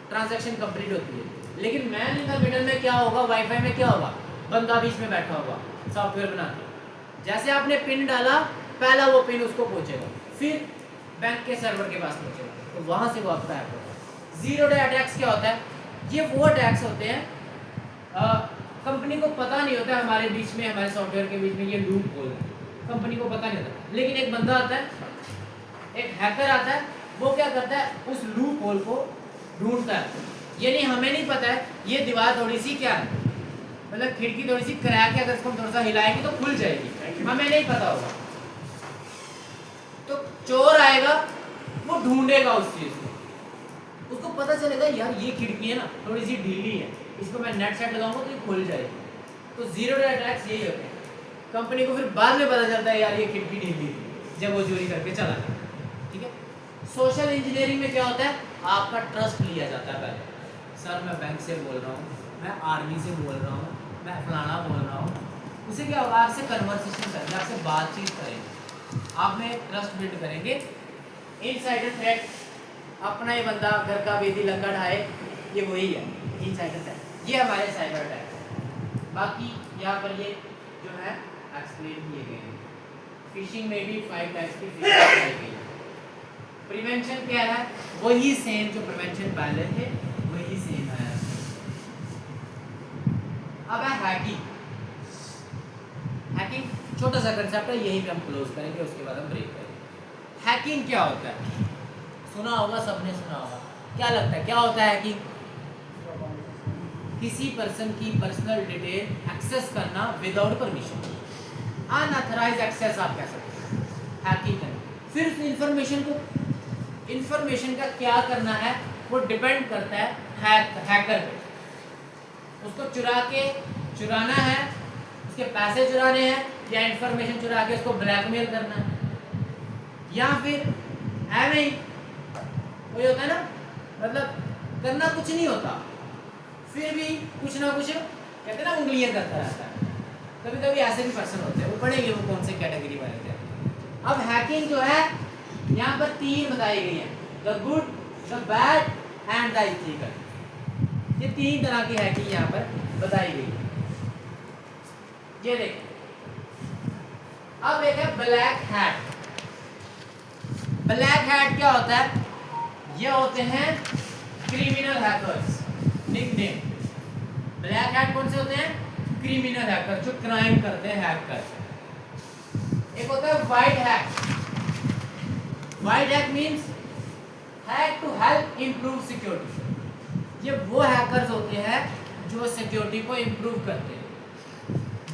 ट्रांजैक्शन कंप्लीट होती है। लेकिन मैन इन द मिडल में क्या होगा, वाईफाई में क्या होगा, बंदा बीच में बैठा होगा सॉफ्टवेयर बना के। जैसे आपने पिन डाला, पहला वो पिन उसको पहुंचेगा, फिर बैंक के सर्वर के पास पहुंचेगा, तो वहां से वो आपका ऐप होगा। जीरो डे अटैक्स क्या होता है, ये वो अटैक्स होते हैं कंपनी को पता नहीं होता हमारे बीच में, हमारे सॉफ्टवेयर के बीच में ये लूप होल है, कंपनी को पता नहीं होता, लेकिन एक बंदा आता है, एक हैकर आता है, वो क्या करता है, उस लूप होल को ढूंढता है। यानी हमें नहीं पता है ये दीवार थोड़ी सी क्या है, मतलब खिड़की थोड़ी सी क्रैक है, अगर इसको थोड़ा सा हिलाएंगे तो खुल जाएगी, हमें नहीं पता होगा। तो चोर आएगा, वो ढूंढेगा उस चीज को, उसको पता चलेगा यार ये खिड़की है ना थोड़ी सी ढीली है, इसको मैं नेट सेट लगाऊंगा तो ये खुल जाएगी। तो जीरो डे अटैक्स यही होते हैं। कंपनी को फिर बाद में पता चलता है यार ये खिड़की ढीली थी, जब वो चोरी करके चला गया। ठीक है, सोशल इंजीनियरिंग में क्या होता है, आपका ट्रस्ट लिया जाता है पहले, सर मैं बैंक से बोल रहा हूँ, मैं आर्मी से बोल रहा हूँ, मैं फलाना बोल रहा हूँ। उसे क्या होगा, आपसे कन्वर्सेशन करेंगे, आपसे बातचीत करेंगे, आप में ट्रस्ट बिल्ड करेंगे। इनसाइडर थ्रेट, अपना ही बंदा घर का बेदी लंका ढाए, ये वही है इनसाइडर अटैक। ये हमारे साइबर अटैक है। बाकी यहाँ पर ये जो है एक्सप्लेन किए गए हैं। फिशिंग में भी 5 टाइप्स की फिशिंग बताई गई है। प्रिवेंशन क्या है, वही सेम जो प्रिवेंशन पहले थे वही सेम है। अब है हैकिंग। हैकिंग छोटा सा कंसेप्ट है, यहीं पे हम क्लोज करेंगे, उसके बाद हम ब्रेक करेंगे। हैकिंग क्या होता है, सुना होगा, सबने सुना होगा। क्या लगता है क्या होता है हैकिंग? किसी पर्सन की पर्सनल डिटेल एक्सेस करना विदाउट परमिशन, अनऑथराइज्ड एक्सेस आप कह सकते हैं हैकिंग करना। फिर उस इंफॉर्मेशन का क्या करना है वो डिपेंड करता है हैकर पे। उसको चुराना है, उसके पैसे चुराने हैं, या इंफॉर्मेशन चुरा के उसको ब्लैकमेल करना है, या फिर ऐसे ही वही होता है ना, मतलब करना कुछ नहीं होता, फिर भी कुछ ना कुछ कहते हैं ना उंगलियां करता रहता है। कभी कभी ऐसे भी पर्सन होते हैं, वो पढ़ेंगे वो कौन से कैटेगरी वाले थे। अब हैकिंग जो है यहाँ पर 3 बताई गई है, the good, the bad and the ethical. ये 3 तरह की हैकिंग यहाँ पर बताई गई है। ये देखिए, अब एक है ब्लैक हैट। ब्लैक हैट क्या होता है, ये होते हैं criminal hackers, nickname. Black hat कौन से होते हैं? क्रिमिनल हैकर, जो क्राइम करते हैं, हैक करते हैं। एक होता है white hack. White hack means hack to help improve security. ये वो हैकर्स होते हैं जो सिक्योरिटी को इंप्रूव करते हैं।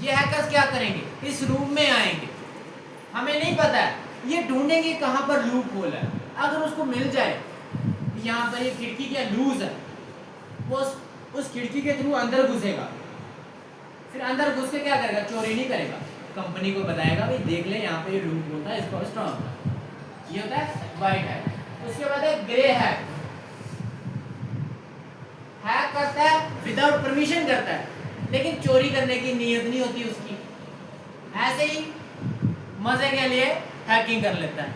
ये हैकर्स क्या करेंगे, इस रूम में आएंगे, हमें नहीं पता है, ये ढूंढेंगे कहाँ पर लूप होल है। अगर उसको मिल जाए यहाँ पर ये खिड़की क्या लूज है, वो उस खिड़की के थ्रू अंदर घुसेगा। फिर अंदर घुस के क्या करेगा, चोरी नहीं करेगा, कंपनी को बताएगा भाई देख ले यहाँ पे ये लूप होता है, इसको स्ट्रॉन्ग। ये होता है वाइट हैक। उसके बाद है ग्रे हैक। हैक करता है विदाउट परमिशन करता है, लेकिन चोरी करने की नीयत नहीं होती उसकी, ऐसे ही मजे के लिए हैकिंग कर लेता है।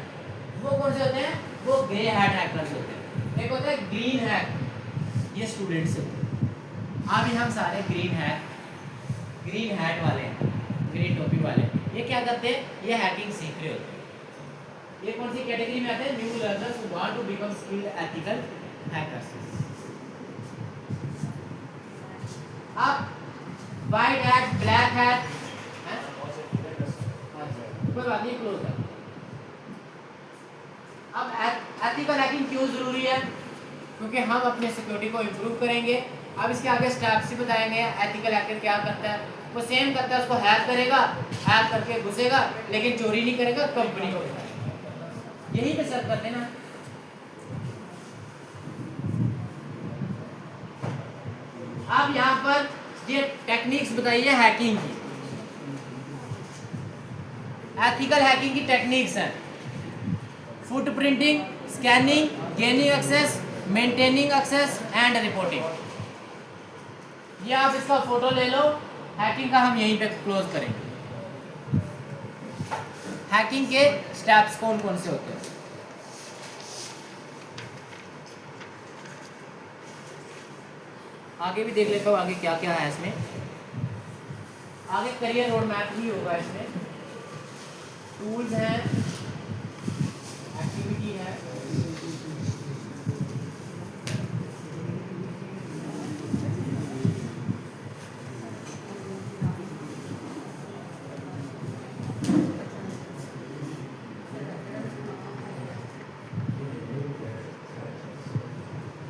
वो कौन से होते हैं, वो ग्रे हैट हैकर्स होते हैं। एक होता है ग्रीन हैक, ये स्टूडेंट्स होते हैं। अभी हम सारे ग्रीन हैट वाले हैं, ग्रीन टोपी वाले। ये क्या करते हैं, ये हैकिंग सीख रहे होते हैं। ये कौन सी कैटेगरी में आते हैं, new learners who want to become skilled ethical hackers. अब वाइट हैट, ब्लैक हैट, कोई बात नहीं, क्लोज है। अब एथिकल हैकिंग क्यों जरूरी है, क्योंकि हम अपने सिक्योरिटी को इंप्रूव करेंगे। अब इसके आगे स्टेप्स ही बताएंगे। एथिकल हैकर क्या करता है, वो सेम करता है, उसको हैक करेगा, हैक करके घुसेगा, लेकिन चोरी नहीं करेगा, कंपनी को बताएगा। यही पे सर्च करते हैं ना। अब यहाँ पर ये टेक्निक्स बताइए हैकिंग की, एथिकल हैकिंग की टेक्निक्स हैं। Footprinting, scanning, gaining access, maintaining access and reporting. ये आप इसका फोटो ले लो, हैकिंग का हम यहीं पे क्लोज करेंगे। हैकिंग के स्टेप्स कौन कौन से होते हैं, आगे भी देख लेते हो, आगे क्या क्या है इसमें। आगे करियर रोड मैप भी होगा इसमें, टूल्स हैं, एक्टिविटी है,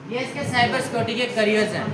ये इसके साइबर सिक्योरिटी के करियर्स हैं।